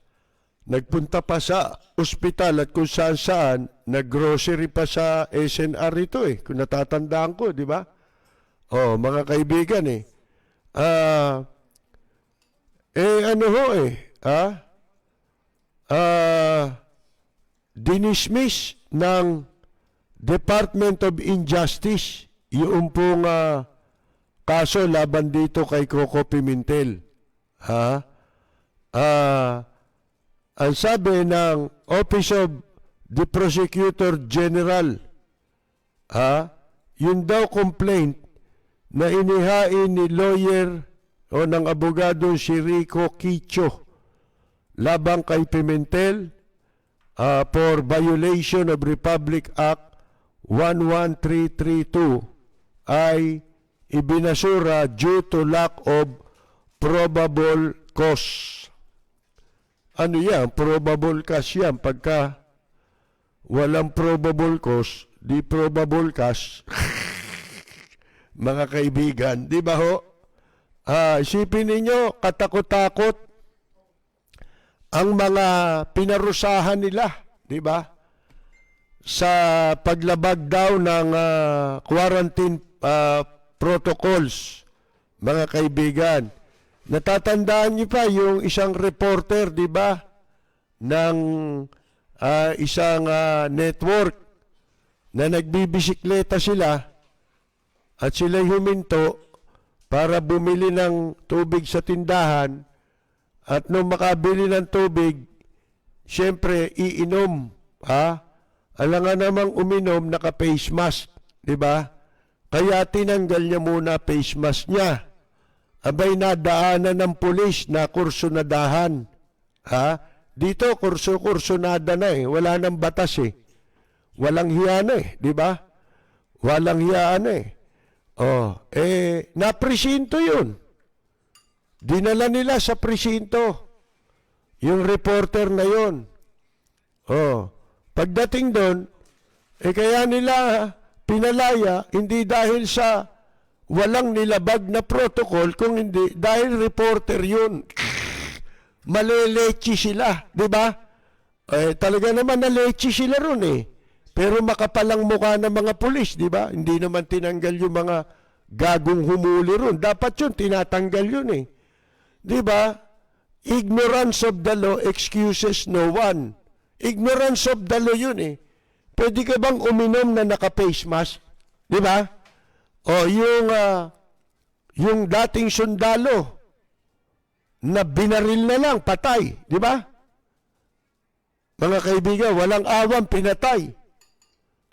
nagpunta pa sa ospital at kung saan nag-grocery pa sa SNR ito kung natatandaan ko, di ba? Mga kaibigan dinismiss ng Department of Injustice yung pong kaso laban dito kay Coco Pimentel. Ang sabi ng Office of the Prosecutor General, yun daw complaint na inihain ni lawyer o ng abogado si Rico Quicho labang kay Pimentel for violation of Republic Act 11332 ay ibinasura due to lack of probable cause. Ano yan? Probable cause yan. Pagka walang probable cause, di probable cause. Mga kaibigan, di ba ho? Isipin ninyo, katakot-takot ang mga pinarusahan nila, di ba? sa paglabag daw ng quarantine protocols, mga kaibigan. Natatandaan niyo pa yung isang reporter, di ba, ng isang network na nagbibisikleta sila at sila'y huminto para bumili ng tubig sa tindahan at nung makabili ng tubig, siyempre iinom. Alangan namang uminom naka-face mask, di ba? Kaya tinanggal niya muna face mask niya. Abay nadaanan ng pulis na kursunadahan. Dito kursunada na wala nang batas Walang hiya na di ba? Walang hiya na napresinto yun. Dinala nila sa presinto. Yung reporter na yun. Pagdating doon, kaya nila pinalaya, hindi dahil sa walang nilabag na protocol, kung hindi, dahil reporter yun. Malelechi sila, di ba? Talaga naman nalechi sila ron Pero makapalang mukha ng mga pulis, di ba? Hindi naman tinanggal yung mga gagong humuli ron. Dapat yun, tinatanggal yun Di ba? Ignorance of the law excuses no one. Ignorance of the law yun Pwede ka bang uminom na naka-face mask? Di ba? Yung dating sundalo na binaril na lang, patay. Di ba? Mga kaibigan, walang awan, pinatay.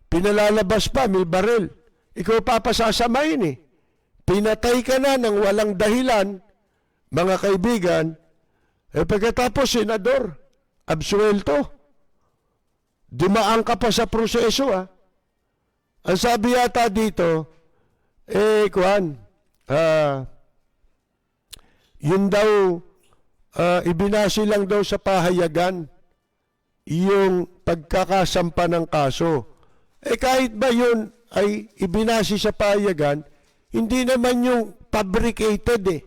Pinalalabas pa, may baril. Ikaw papasasamain Pinatay ka na ng walang dahilan, mga kaibigan, pagkatapos senador, absuelto. Dumaan ka pa sa proseso Ang sabi yata dito, yun daw, ibinasi lang daw sa pahayagan yung pagkakasampa ng kaso. Kahit ba yun ay ibinasi sa pahayagan, hindi naman yung fabricated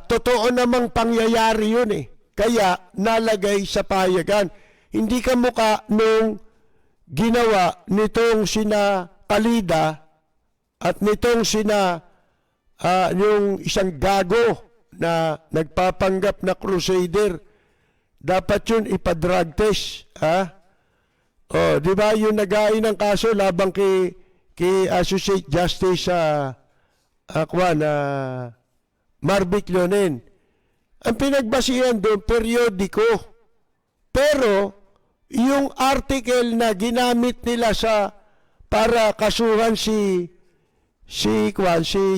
Totoo namang pangyayari yun Kaya nalagay sa pahayagan. Hindi ka mukha nung ginawa nitong sina Kalida at nitong sina yung isang gago na nagpapanggap na crusader. Dapat yun ipa-drug test. Di ba yung nagain ng kaso labang kay Associate Justice Marvic Leonen. Ang pinagbasihan doon, periodiko. Pero yung article na ginamit nila para kasuhan si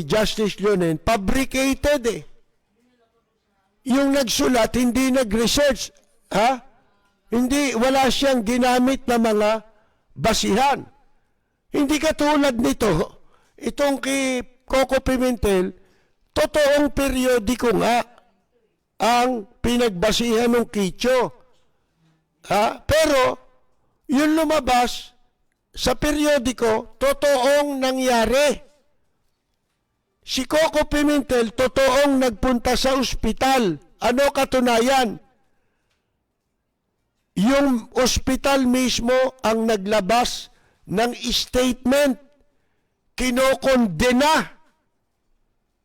Justice Leonen, fabricated Yung nagsulat, hindi nag-research. Hindi, wala siyang ginamit na mga basihan. Hindi katulad nito, itong kay Coco Pimentel, totoong periodiko nga ang pinagbasihan ng Kicho. Pero, yung lumabas sa periodiko, totoong nangyari. Si Coco Pimentel, totoong nagpunta sa ospital. Ano katunayan? Yung ospital mismo ang naglabas ng statement. Kinokondena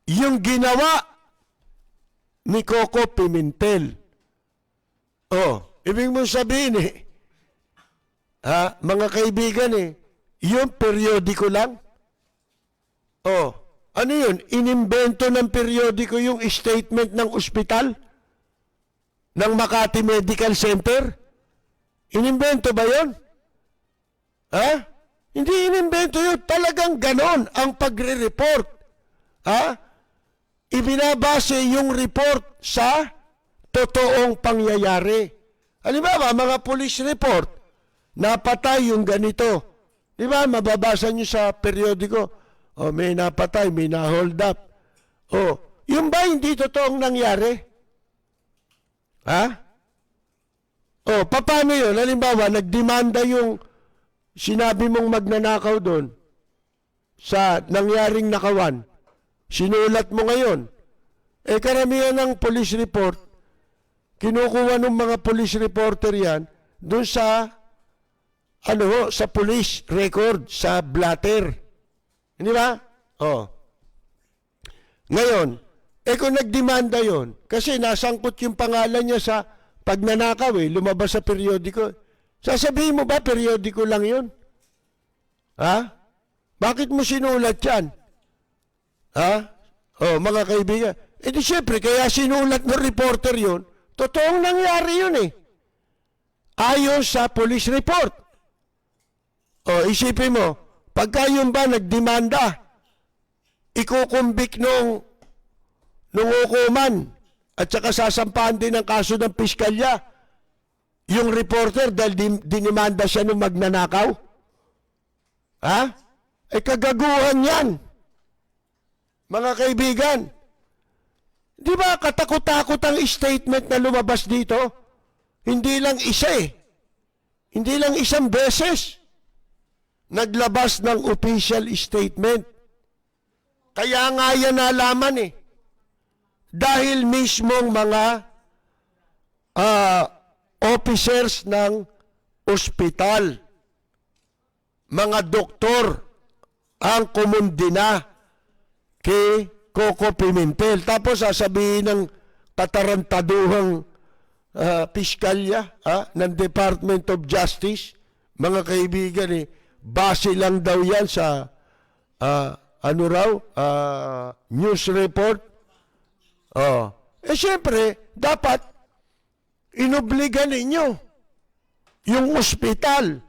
yung ginawa ni Coco Pimentel. Ibig mong sabihin mga kaibigan yung periodiko lang. Ano yun? Inimbento ng periodiko yung statement ng ospital? Ng Makati Medical Center? Inimbento ba yun? Hindi inimbento yun. Talagang ganon ang pagre-report. Ibinabase yung report sa totoong pangyayari. Halimbawa, mga police report, napatay yung ganito. Di ba, mababasa nyo sa periodiko, may napatay, may na-hold up. Yung ba hindi totoong nangyari? Paano yun? Halimbawa, nagdemanda yung sinabi mong magnanakaw doon sa nangyaring nakawan. Sinulat mo ngayon. Karamihan ng police report, kinukuha ng mga police reporter yan doon sa sa police record, sa blatter. Hindi ba? Oh. Ngayon, kung nagdemanda yon, kasi nasangkot yung pangalan niya sa pagnanakaw lumabas sa periodiko. Sasabihin mo ba, periodiko lang yon? Ha? Bakit mo sinulat yan? Ha? Oh, mga kaibigan. Di syempre, kaya sinulat ng reporter yon, totoong nangyari yun ayon sa police report. O, isipin mo, pagka yun ba nagdemanda, ikukumbik nung hukuman at saka sasampahan din ng kaso ng piskalya yung reporter dahil dinimanda siya nung magnanakaw? Ha? Kagaguhan yan. Mga kaibigan, di ba katakot-takot ang statement na lumabas dito? Hindi lang isa Hindi lang isang beses naglabas ng official statement. Kaya nga yan nalaman Dahil mismong mga officers ng ospital, mga doktor, ang kumundina kay Coco Pimentel. Tapos sasabihin ng katarantaduhang piskalya ng Department of Justice, mga kaibigan base lang daw yan sa news report. Siyempre, dapat inobliga ninyo yung ospital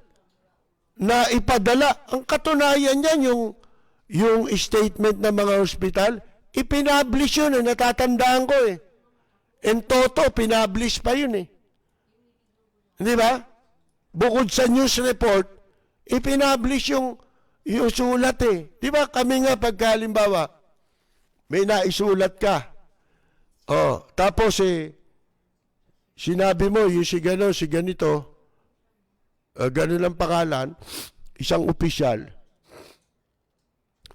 na ipadala. Ang katunayan yan, yung statement ng mga ospital, ipinablish yun natatandaan ko En toto, pinablish pa yun Di ba? Bukod sa news report, ipinablish yung sulat Di ba kami nga pagkalimbawa, may naisulat ka. Tapos sinabi mo, yung si ganito, ganun ang pangalan, isang opisyal.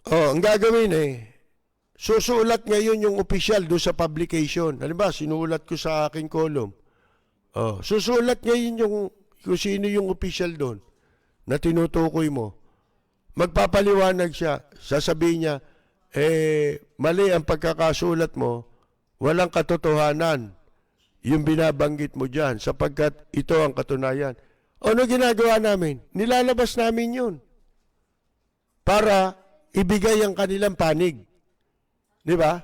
Ang gagawin susulat ngayon yung opisyal doon sa publication. Halimbawa, sinulat ko sa aking column. Susulat ngayon kung sino yung opisyal doon na tinutukoy mo. Magpapaliwanag siya. Sasabihin niya, mali ang pagkakasulat mo, walang katotohanan yung binabanggit mo dyan sapagkat ito ang katunayan. Ano ginagawa namin? Nilalabas namin yun para ibigay ang kanilang panig. Di ba?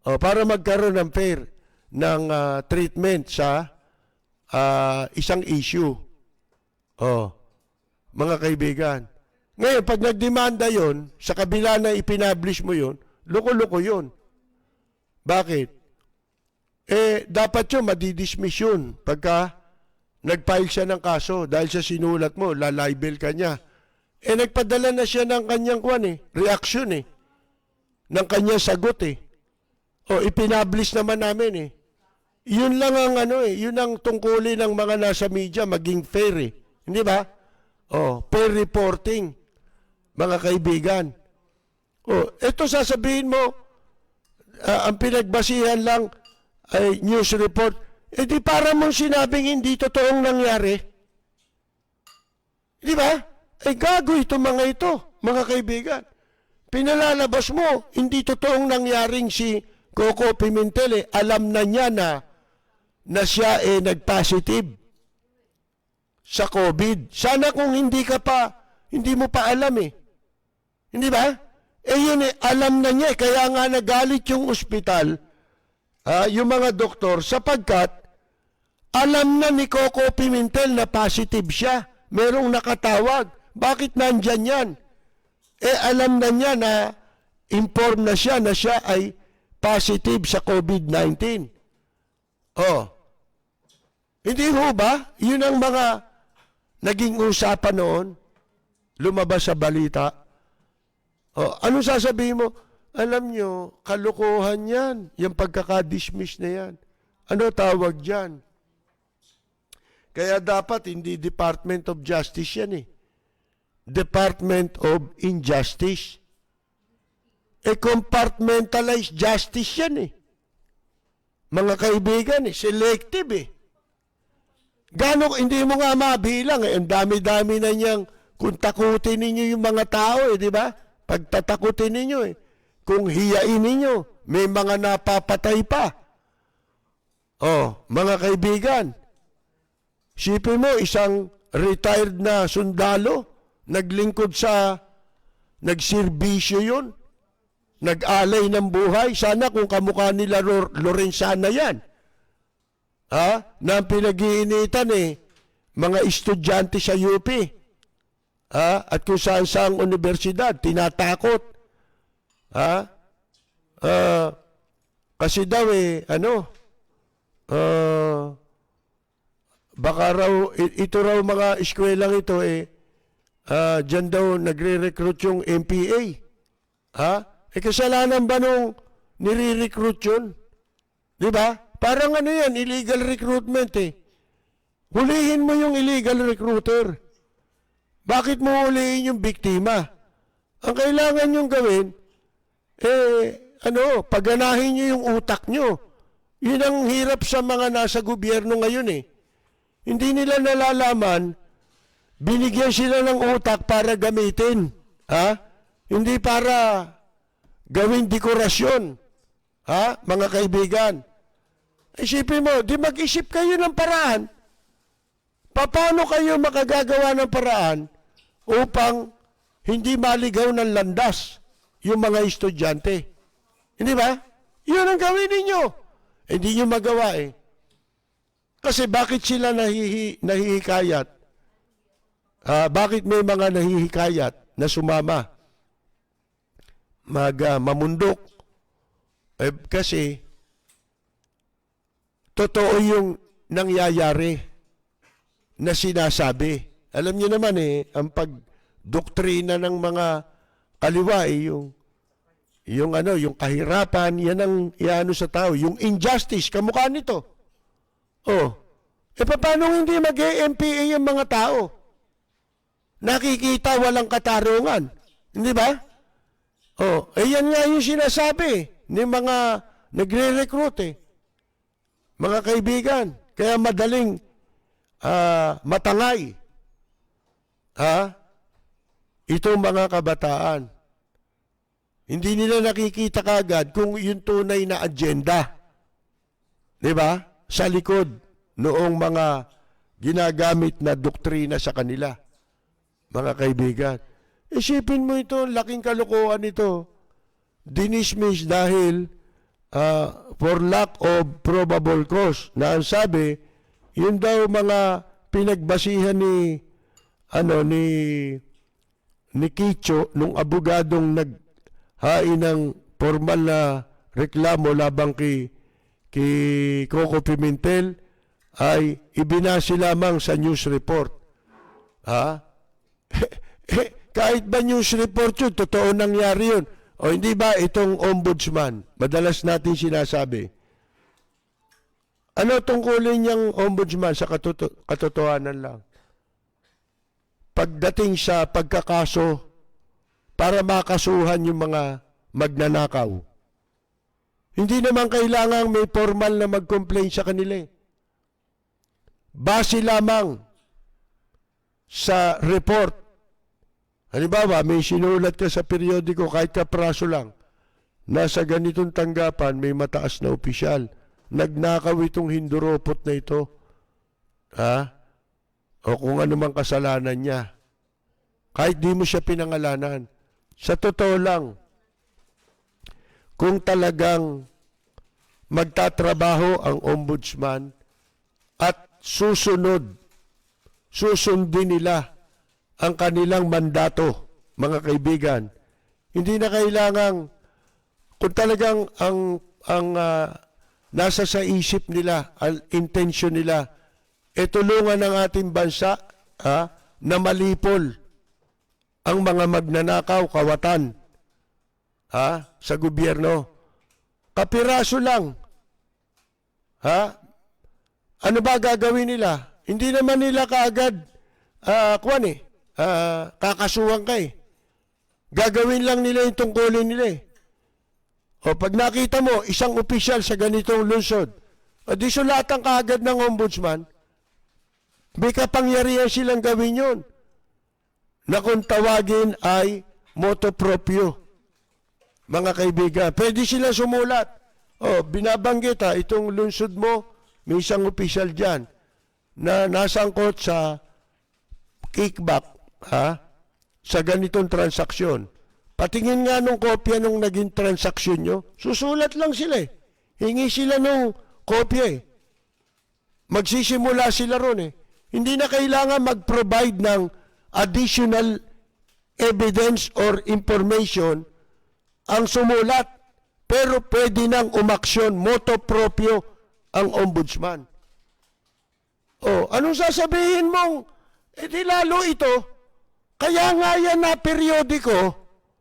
Para magkaroon ng fair ng treatment sa isang issue. Mga kaibigan. Ngayon, pag nagdemanda yon, sa kabila na ipinablish mo yon, loko-loko yon. Bakit? Dapat yun, madidismiss yun pagka nag-file siya ng kaso dahil sa sinulat mo, lalibel ka niya. Nagpadala na siya ng kanyang reaction ng kanyang sagot ipinablish naman namin Yun lang ang yun ang tungkulin ng mga nasa media, maging fair Hindi ba? Fair reporting, mga kaibigan. Ito sasabihin mo, ang pinagbasihan lang ay news report. Di para mong sinabing hindi totoong nangyari. Di ba? Gago itong mga ito, mga kaibigan. Pinalalabas mo, hindi totoong nangyaring si Coco Pimentel alam na niya na siya nag-positive sa COVID. Sana kung hindi mo pa alam Hindi ba? Yun alam na niya kaya nga nagalit yung ospital, yung mga doktor, sapagkat alam na ni Coco Pimentel na positive siya. Merong nakatawag. Bakit nandyan yan? Alam na niya na inform na siya ay positive sa COVID-19. Hindi ho ba? Yun ang mga naging usapan noon, lumabas sa balita. Ano sasabihin mo? Alam nyo, kalokohan yan. Yung pagkakadismiss na yan. Ano tawag dyan? Kaya dapat hindi Department of Justice yan Department of Injustice. Compartmentalized justice yan Mga kaibigan selective Hindi mo nga mabilang eh. Ang dami-dami na niyang, kung takutin ninyo yung mga tao eh, di ba? Pagtatakutin ninyo eh. Kung hiyain ninyo, may mga napapatay pa. Oh, mga kaibigan, sipin mo, isang retired na sundalo, naglingkod sa, nagserbisyo yun, nag-alay ng buhay. Sana kung kamukha nila Lorenzana yan. Na ang pinag-iinitan eh, mga estudyante sa UP. At kung saan-saang universidad, tinatakot. Kasi daw eh, baka raw, ito raw mga eskwelang ito eh, dyan daw nagre-recruit yung MPA. Kasalanan ba nung nire-recruit yun? Di ba? Parang yan, illegal recruitment eh. Hulihin mo yung illegal recruiter. Bakit mo hulihin yung biktima? Ang kailangan yung gawin, paganahin nyo yung utak nyo. Yun ang hirap sa mga nasa gobyerno ngayon eh. Hindi nila nalalaman, binigyan sila ng utak para gamitin. Hindi para gawing dekorasyon. Mga kaibigan. Isipin mo, di mag-isip kayo ng paraan. Paano kayo makagagawa ng paraan upang hindi maligaw ng landas yung mga estudyante? Hindi ba? Yun ang gawin ninyo. Hindi nyo magawa eh. Kasi bakit sila nahihikayat? Bakit may mga nahihikayat na sumama? Mamundok. Kasi totoo yung nangyayari na sinasabi. Alam niyo naman eh, ang pagdoktrina ng mga kaliwa eh, yung kahirapan, yan ang iano sa tao. Yung injustice, kamukha nito. Paano hindi mag-MPA yung mga tao? Nakikita walang katarungan. Hindi ba? Yan nga yung sinasabi ni mga nagre-recruit eh. Mga kaibigan, kaya madaling matangay. Itong mga kabataan. Hindi nila nakikita kagad kung yung tunay na agenda. Di ba? Sa likod noong mga ginagamit na doktrina sa kanila. Mga kaibigan. Isipin mo ito, laking kalokohan ito. Dinismiss dahil for lack of probable cause. Na ang sabi, yun daw mga pinagbasihan ni Kicho nung abogadong naghain ng formal na reklamo labang kay Coco Pimentel ay ibinasi lamang sa news report. Kahit ba news report yun, totoo nangyari yun. O hindi ba itong ombudsman, madalas natin sinasabi, ano tungkulin niyang ombudsman sa katotohanan lang? Pagdating sa pagkakaso, para makasuhan yung mga magnanakaw. Hindi naman kailangang may formal na mag-complain sa kanila. Base lamang sa report. Halimbawa, may sinulat ka sa periodiko, kahit kapraso lang, nasa ganitong tanggapan, may mataas na opisyal. Nagnakaw itong hinduropot na ito. O kung ano mang kasalanan niya. Kahit di mo siya pinangalanan. Sa totoo lang, kung talagang magtatrabaho ang ombudsman at susundin nila ang kanilang mandato, mga kaibigan, hindi na kailangang, kung talagang ang nasa sa isip nila, ang intensyon nila, tulungan ng ating bansa na malipol ang mga magnanakaw, kawatan sa gobyerno. Kapiraso lang. Ano ba gagawin nila? Hindi naman nila kaagad kakasuhan ka eh. Gagawin lang nila yung tungkulin nila eh. O pag nakita mo, isang opisyal sa ganitong lungsod, di sulatan kaagad ng ombudsman, May kapangyarihan silang gawin yun. Na kung tawagin ay motu proprio. Mga kaibigan, pwede sila sumulat. Binabanggit itong lungsod mo, may isang opisyal dyan na nasangkot sa kickback sa ganitong transaksyon. Patingin nga nung kopya nung naging transaksyon nyo, susulat lang sila eh. Hingi sila nung kopya eh. Magsisimula sila ron eh. Hindi na kailangan mag-provide ng additional evidence or information ang sumulat. Pero pwede nang umaksyon, motu proprio ang ombudsman. Anong sasabihin mong, di lalo ito, kaya nga yan na periodiko,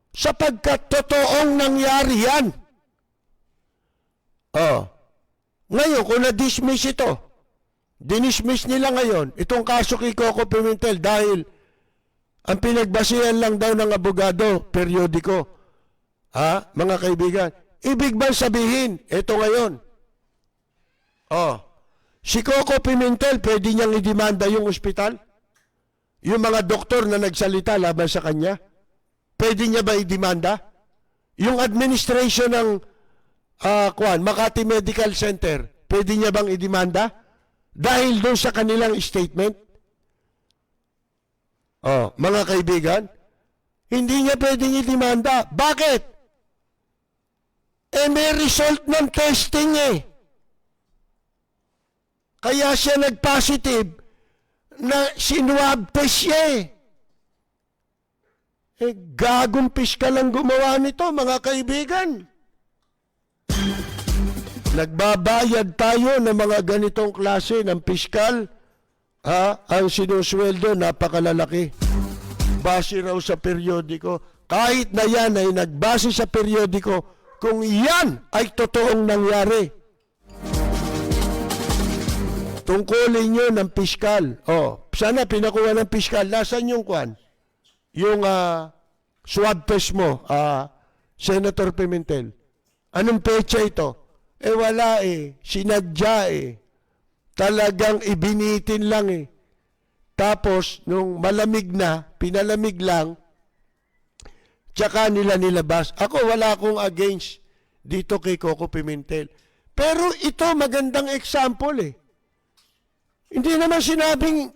sapagkat totoong nangyari yan. Ngayon, kung na-dismiss ito, dinismiss nila ngayon, itong kaso kay Coco Pimentel dahil ang pinagbasihan lang daw ng abogado, periodiko. Mga kaibigan, ibig bang sabihin, ito ngayon, si Coco Pimentel, pwede niyang idemanda yung ospital? Yung mga doktor na nagsalita laban sa kanya? Pwede niya ba idemanda? Yung administration ng Makati Medical Center, pwede niya bang idemanda? Dahil doon sa kanilang statement? Mga kaibigan, hindi niya pwedeng idemanda. Bakit? May result ng testing eh. Kaya siya nag-positive na sinwab test siya eh. Gagong piskal ang gumawa nito, mga kaibigan. Nagbabayad tayo ng mga ganitong klase ng piskal. Ang sinusweldo, napakalalaki. Base raw sa periodiko. Kahit na yan ay nagbase sa periodiko, kung yan ay totoong nangyari. Tungkulin nyo ng piskal. Sana pinakuha ng piskal. Nasaan yung kwan? Yung swab test mo, Senator Pimentel. Anong pecha ito? Wala eh. Sinadya eh. Talagang ibinitin lang eh. Tapos, nung malamig na, pinalamig lang, tsaka nila nilabas. Ako, wala akong against dito kay Coco Pimentel. Pero ito, magandang example eh. Hindi naman sinabing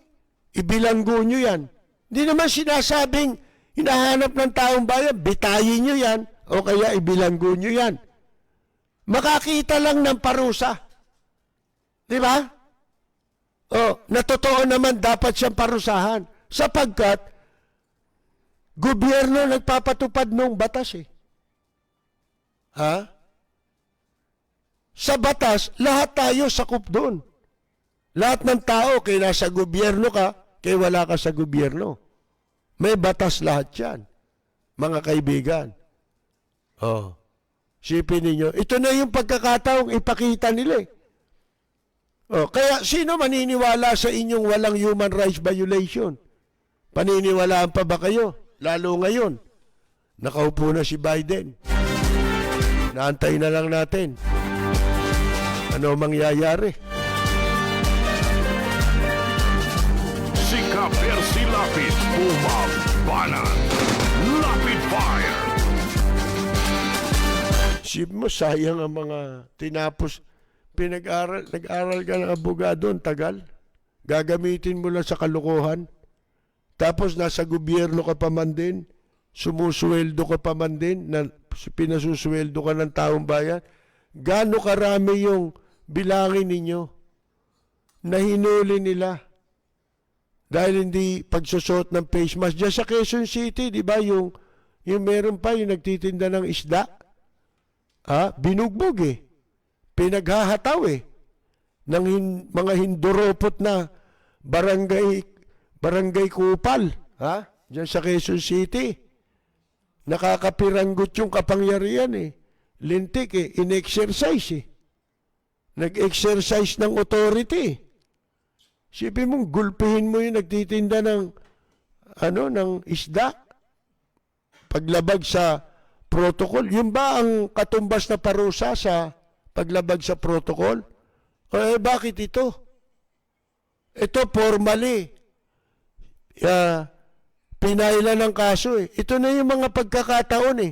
ibilanggo nyo yan. Hindi naman sinasabing hinahanap ng taong bayan, bitayin nyo yan, o kaya ibilanggo nyo yan. Makakita lang ng parusa. Di ba? Na totoo naman dapat siyang parusahan. Sapagkat, gobyerno nagpapatupad ng batas eh. Sa batas, lahat tayo sakop doon. Lahat ng tao, kaya nasa gobyerno ka, kaya wala ka sa gobyerno. May batas lahat yan. Mga kaibigan. Sipin ninyo, ito na yung pagkakataong ipakita nila eh. Kaya sino maniniwala sa inyong walang human rights violation? Paniniwalaan pa ba kayo? Lalo ngayon, nakaupo na si Biden. Naantay na lang natin. Ano mangyayari? Si Percy Lapid, Bumabanan. Lapid Fire. Sip mo, sayang ang mga tinapos. Nag-aral ka ng abogado, ang tagal. Gagamitin mo lang sa kalokohan. Tapos nasa gobyerno ka pa man din. Sumusweldo ka pa man din. Pinasusweldo ka ng taong bayan. Gaano karami yung bilangin ninyo na hinuli nila dahil hindi pagsusot ng face mask. Diyan sa Quezon City, di ba, yung meron pa yung nagtitinda ng isda. Binugbog eh. Pinaghahataw eh. Ng mga hinduropot na barangay kupal. Diyan sa Quezon City. Nakakapiranggot yung kapangyarihan eh. Lintik eh. In-exercise eh. Nag-exercise ng authority. Sipin mong gulpihin mo yung nagtitinda ng isda. Paglabag sa protocol. Yun ba ang katumbas na parusa sa paglabag sa protocol? Bakit ito? Ito formally. Pinaila ng kaso eh. Ito na yung mga pagkakataon eh.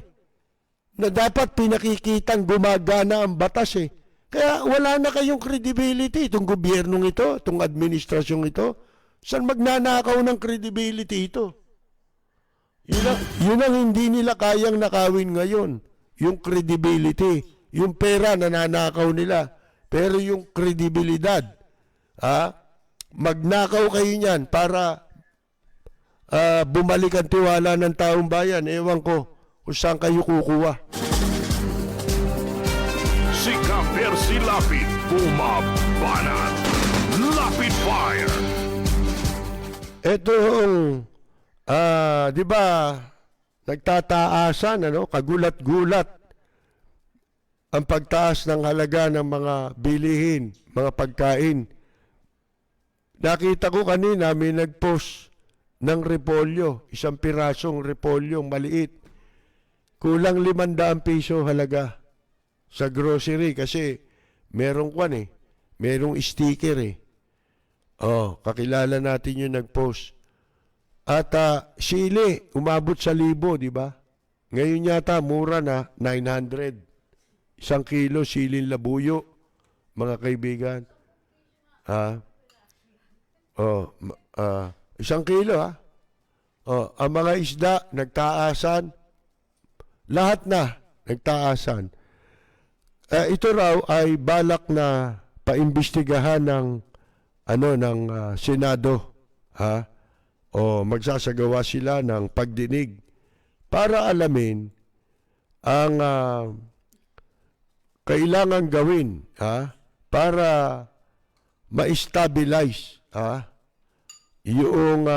Na dapat pinakikitang gumagana ang batas eh. Kaya wala na kayong credibility itong gobyernong ito, itong administrasyong ito. Saan magnanakaw ng credibility ito? Yun ang hindi nila kayang nakawin ngayon. Yung credibility. Yung pera nananakaw nila. Pero yung kredibilidad, magnakaw kayo niyan para bumalik ang tiwala ng taong bayan. Ewan ko kung saan kayo kukuha. Si Ka-Percy Lapid, bumabanat. Lapid Fire! Etong, di ba, nagtataasan, kagulat-gulat ang pagtaas ng halaga ng mga bilihin, mga pagkain. Nakita ko kanina may nag-post ng repolyo, isang pirasong repolyong maliit. Kulang 500 piso halaga sa grocery kasi merong merong sticker eh. Kakilala natin yung nag-post. At sili, umabot sa 1,000, di ba? Ngayon yata, mura na, 900. 1 kilo siling labuyo, mga kaibigan. 1 kilo, ang mga isda, nagtaasan. Lahat na, nagtaasan. Ito raw ay balak na paimbestigahan ng Senado, o magsasagawa sila ng pagdinig para alamin ang kailangan gawin para ma-stabilize yung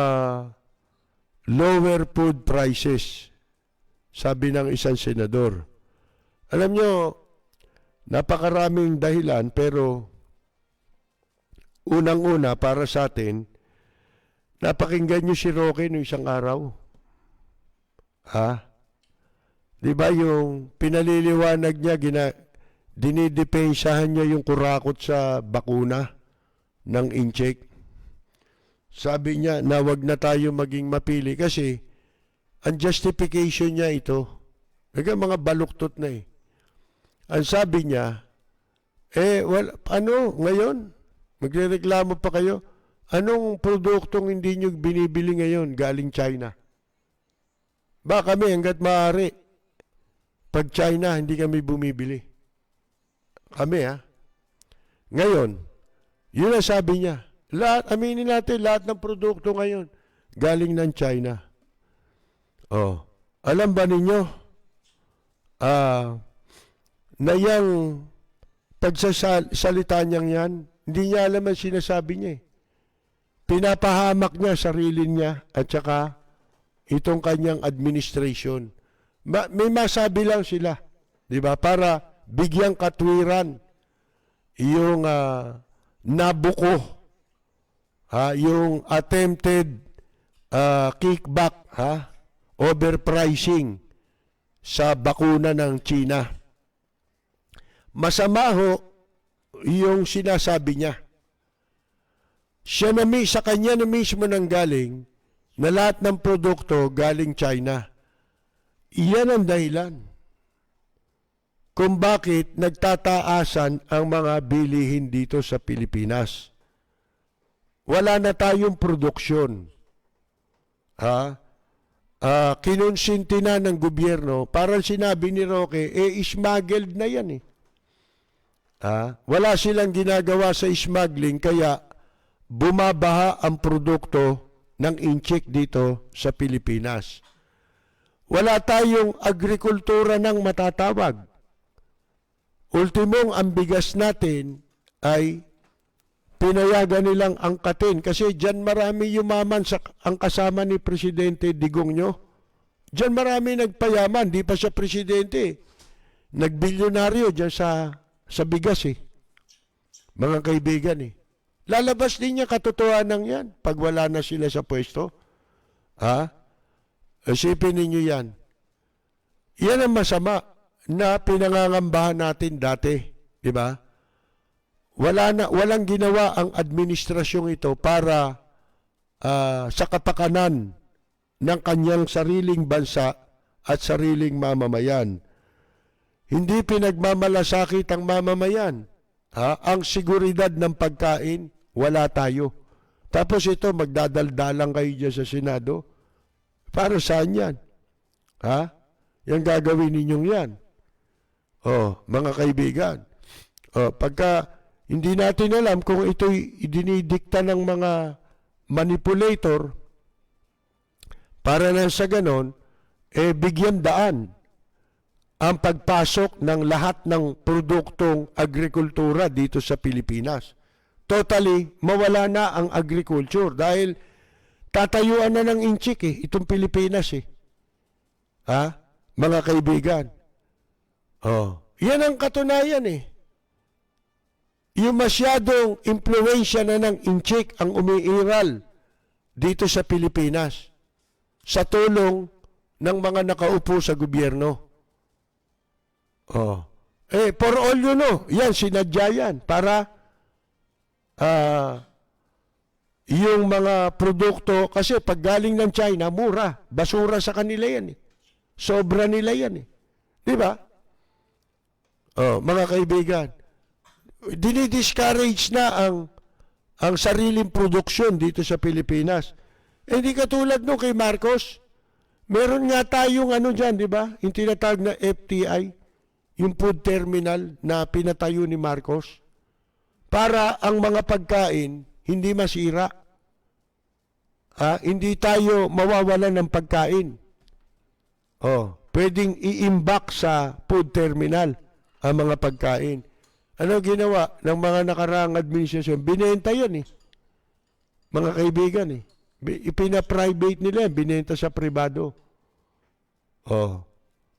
lower food prices, sabi ng isang senador. Alam nyo, napakaraming dahilan, pero unang-una para sa atin, napakinggan nyo si Roque noong isang araw. Di ba yung pinaliliwanag niya, dinidepensahan niya yung kurakot sa bakuna ng incheck. Sabi niya na wag na tayo maging mapili kasi ang justification niya ito. Mga baluktot na eh. Ang sabi niya, ngayon? Magrereklamo pa kayo? Anong produktong hindi nyo binibili ngayon galing China? Ba kami hanggat maaari, pag China, hindi kami bumibili. Kami Ngayon, yun ang sabi niya. Aminin natin, lahat ng produkto ngayon, galing ng China. Alam ba ninyo, na yung pagsasalita niyang yan, hindi niya alam ang sinasabi niya eh. Pinapahamak niya sarili niya at saka itong kanyang administration. May masabi lang sila, di ba? Para bigyang katwiran yung nabuko, yung attempted kickback, overpricing sa bakuna ng China. Masama ho yung sinasabi niya. Sa kanya na mismo nang galing na lahat ng produkto galing China. Iyan ang dahilan kung bakit nagtataasan ang mga bilihin dito sa Pilipinas. Wala na tayong produksyon. Kinonsinti na ng gobyerno, parang sinabi ni Roque, smuggled na yan eh. Wala silang ginagawa sa smuggling, kaya bumabaha ang produkto ng incheck dito sa Pilipinas. Wala tayong agrikultura ng matatawag. Ultimong, ang bigas natin ay pinayagan nilang angkatin kasi dyan marami yumaman ang kasama ni Presidente Digong nyo. Dyan marami nagpayaman, di pa siya presidente. Nagbilyonaryo dyan sa bigas eh. Mga kaibigan eh. Lalabas din niya katotohanan yan pag wala na sila sa pwesto. Isipin ninyo yan. Yan ang masama na pinangangambahan natin dati. Di ba? walang ginawa ang administrasyong ito para sa kapakanan ng kanyang sariling bansa at sariling mamamayan. Hindi pinagmamalasakit ang mamamayan. Ang seguridad ng pagkain, wala tayo. Tapos ito, magdadaldalang kayo dyan sa Senado. Para saan yan? Yan gagawin ninyong yan. Mga kaibigan. Pagka hindi natin alam kung ito'y idinidikta ng mga manipulator, para na sa ganon, bigyan daan ang pagpasok ng lahat ng produktong agrikultura dito sa Pilipinas. Totally, mawala na ang agriculture dahil tatayuan na ng inchik itong Pilipinas Mga kaibigan. Yan ang katunayan Yung masyadong impluensya na ng inchik ang umiiral dito sa Pilipinas sa tulong ng mga nakaupo sa gobyerno. For all you know, yan, sinadya yan para yung mga produkto, kasi pag galing ng China, mura. Basura sa kanila yan Sobra nila yan Di ba? Mga kaibigan, dinidiscourage na ang sariling produksyon dito sa Pilipinas. Hindi katulad no kay Marcos. Meron nga tayong dyan, di ba? Yung tinatawag na FTI, yung food terminal na pinatayo ni Marcos para ang mga pagkain hindi masira. Hindi tayo mawawalan ng pagkain. Pwedeng i-imbak sa food terminal ang mga pagkain. Ano ginawa ng mga nakaraang administrasyon? Binenta yan Mga kaibigan Ipina-private nila, binenta sa pribado.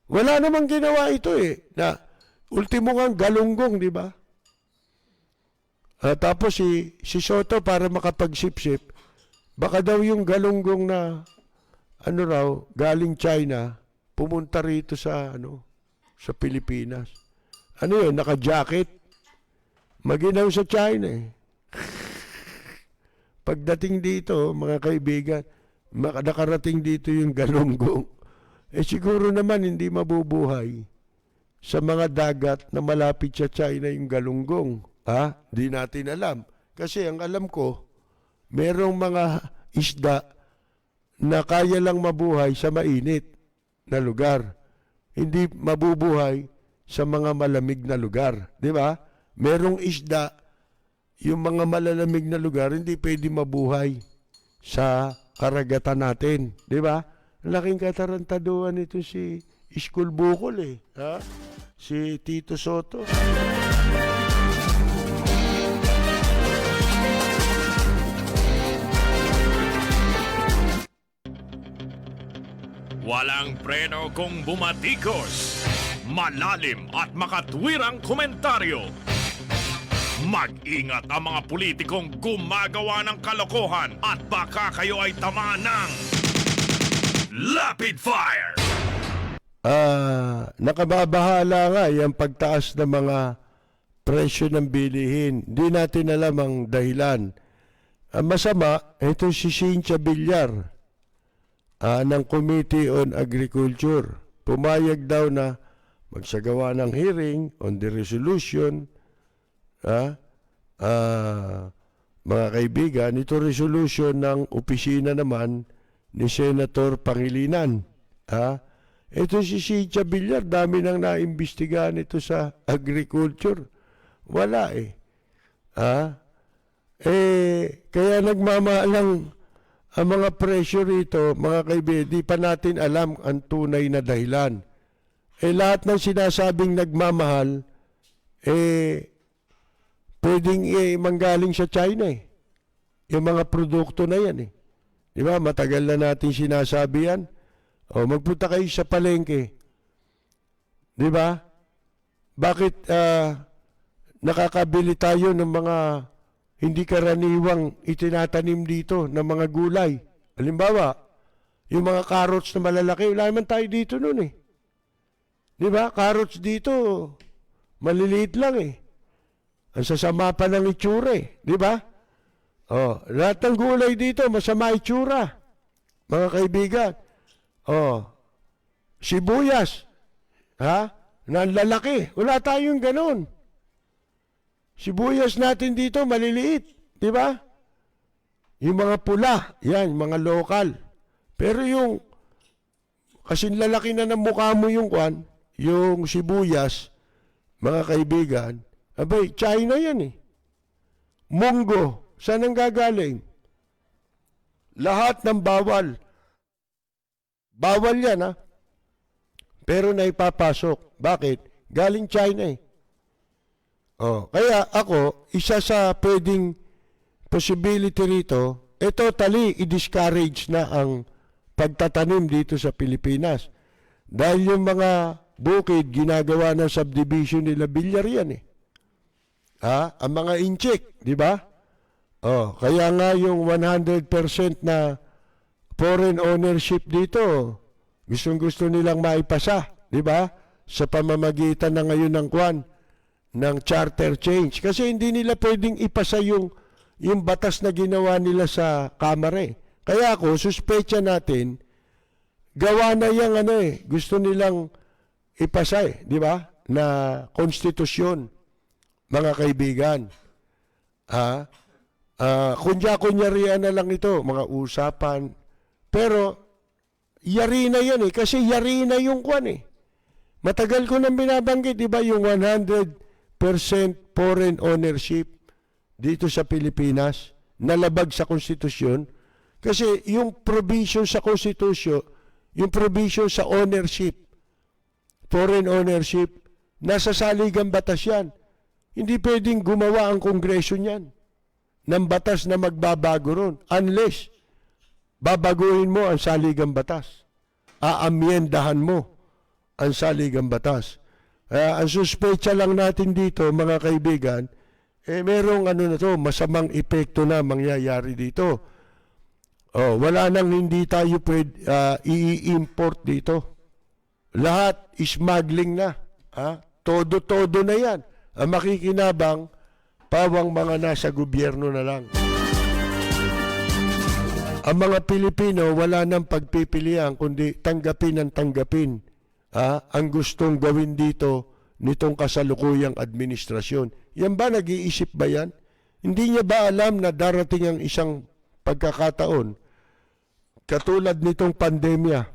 Wala namang ginawa ito na ultimo nga galunggong, di ba? Tapos si Soto para makapagsipsip, baka daw yung galunggong na galing China, pumunta rito sa sa Pilipinas. Naka-jacket. Maginaw sa China Pagdating dito, mga kaibigan, nakarating dito yung galunggong. Siguro naman hindi mabubuhay sa mga dagat na malapit sa China yung galunggong. Di natin alam. Kasi ang alam ko, merong mga isda na kaya lang mabuhay sa mainit na lugar. Hindi mabubuhay sa mga malamig na lugar. Di ba? Merong isda, yung mga malalamig na lugar, hindi pwede mabuhay sa karagatan natin. Di ba? Laking katarantaduhan ito si Iskul Bukol Si Tito Soto. Walang preno kung bumatikos. Malalim at makatwirang komentaryo. Mag-ingat ang mga politikong gumagawa ng kalokohan at baka kayo ay tamaan ng Lapid Fire! Nakababahala nga yung pagtaas ng mga presyo ng bilihin. Hindi natin alam ang dahilan. Masama, ito si Cynthia Villar ng Committee on Agriculture. Pumayag daw na magsagawa ng hearing on the resolution. Mga kaibigan, ito resolution ng opisina naman ni Senator Pangilinan. Ito si Cynthia Villar, dami nang naimbestigahan ito sa agriculture. Wala kaya nagmamahalang ang mga presyo rito, mga kaibigan, di pa natin alam ang tunay na dahilan. Lahat ng sinasabing nagmamahal, pwedeng manggaling sa China Yung mga produkto na yan Di ba? Matagal na natin sinasabi yan. Magpunta kayo sa palengke. Di ba? Bakit nakakabili tayo ng mga hindi karaniwang itinatanim dito ng mga gulay? Halimbawa, yung mga carrots na malalaki, wala naman tayo dito nun Di ba? Carrots dito, maliliit lang Ang sasama pa ng itsura di ba? Oh, lahat ng gulay dito, masama itsura. Mga kaibigan. Oh, sibuyas, ha? Nanlalaki. Wala tayong ganun. Sibuyas natin dito, maliliit. Di ba? Yung mga pula, yan, mga lokal. Pero yung, kasing lalaki na ng mukha mo yung sibuyas, mga kaibigan, abay, China yan eh. Munggo, saan ang gagaling? Lahat ng bawal. Bawal yan ha. Pero naipapasok. Bakit? Galing China eh. Oh, kaya ako, isa sa pwedeng possibility rito, totally i-discourage na ang pagtatanim dito sa Pilipinas. Dahil yung mga bukid, ginagawa ng subdivision nila, bilyar yan eh. Ha? Ang mga inchik, di ba? Oh, kaya nga yung 100% na foreign ownership dito, gustong-gusto nilang maipasa, di ba? Sa pamamagitan na ngayon ng charter change. Kasi hindi nila pwedeng ipasa yung batas na ginawa nila sa Kamara eh. Kaya ako, suspecha natin, gawa na yung gusto nilang ipasa eh, di ba? Na konstitusyon, mga kaibigan. Kunya-kunyarian na lang ito, mga usapan. Pero, yari na yan eh, kasi yari na yung eh. Matagal ko nang binabanggit, di ba, yung 100% foreign ownership dito sa Pilipinas, nalabag sa konstitusyon. Kasi yung provision sa konstitusyon, yung provision sa ownership, foreign ownership, nasa saligang batas yan. Hindi pwedeng gumawa ang Kongreso niyan ng batas na magbabago ron unless babaguhin mo ang saligang batas. Aamyendahan mo ang saligang batas. Ang suspecha lang natin dito, mga kaibigan, merong masamang epekto na mangyayari dito. Oh, wala nang hindi tayo i-import dito. Lahat smuggling na. Todo-todo na yan. Ang makikinabang, pawang mga nasa gobyerno na lang. Ang mga Pilipino, wala nang pagpipilian, kundi tanggapin ang tanggapin. Ang gustong gawin dito nitong kasalukuyang administrasyon. Yan ba, nag-iisip ba yan? Hindi niya ba alam na darating ang isang pagkakataon, katulad nitong pandemya?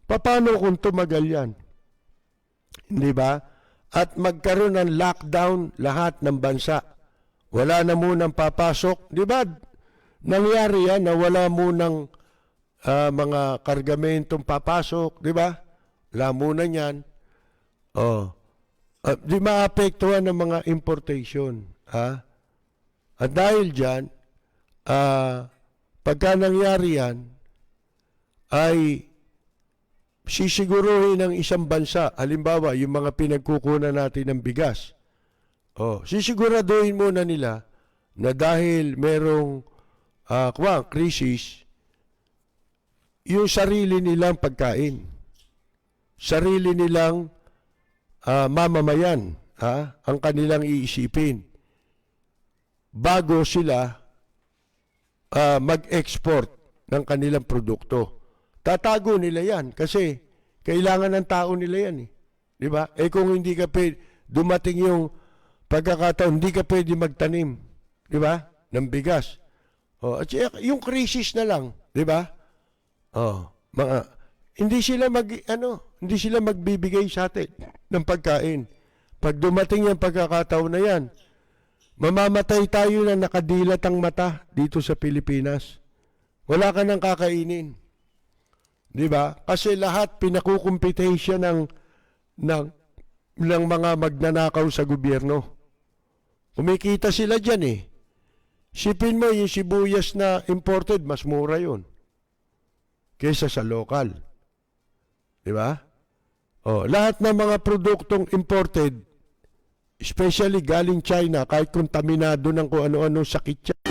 Paano kung tumagal yan? Hindi ba? At magkaroon ng lockdown lahat ng bansa. Wala na munang papasok. Di ba? Nangyari yan na wala munang mga kargamentong papasok. Di ba? Wala muna yan. Di maapektuhan ng mga importation. At dahil dyan, pagka nangyari yan, ay sisiguruhin ng isang bansa, halimbawa, yung mga pinagkukunan natin ng bigas. Sisiguraduhin muna nila na dahil merong krisis, yung sarili nilang pagkain, sarili nilang mamamayan, ang kanilang iisipin, bago sila mag-export ng kanilang produkto. Tatago nila yan kasi kailangan ng tao nila yan. Di ba? Kung hindi ka dumating yung pagkakataon, hindi ka pwede magtanim. Di ba? Ng bigas. At yung krisis na lang. Di ba? Hindi sila magbibigay sa atin ng pagkain. Pag dumating yung pagkakataon na yan, mamamatay tayo na nakadilat ang mata dito sa Pilipinas. Wala ka nang kakainin. Di ba? Kasi lahat pinakukumpetisya ng mga magnanakaw sa gobyerno. Kumikita sila dyan eh. Sipin mo yung sibuyas na imported, mas mura yun kaysa sa local. Di ba? Lahat ng mga produktong imported, especially galing China, kahit kontaminado ng kung ano-ano sakit yan,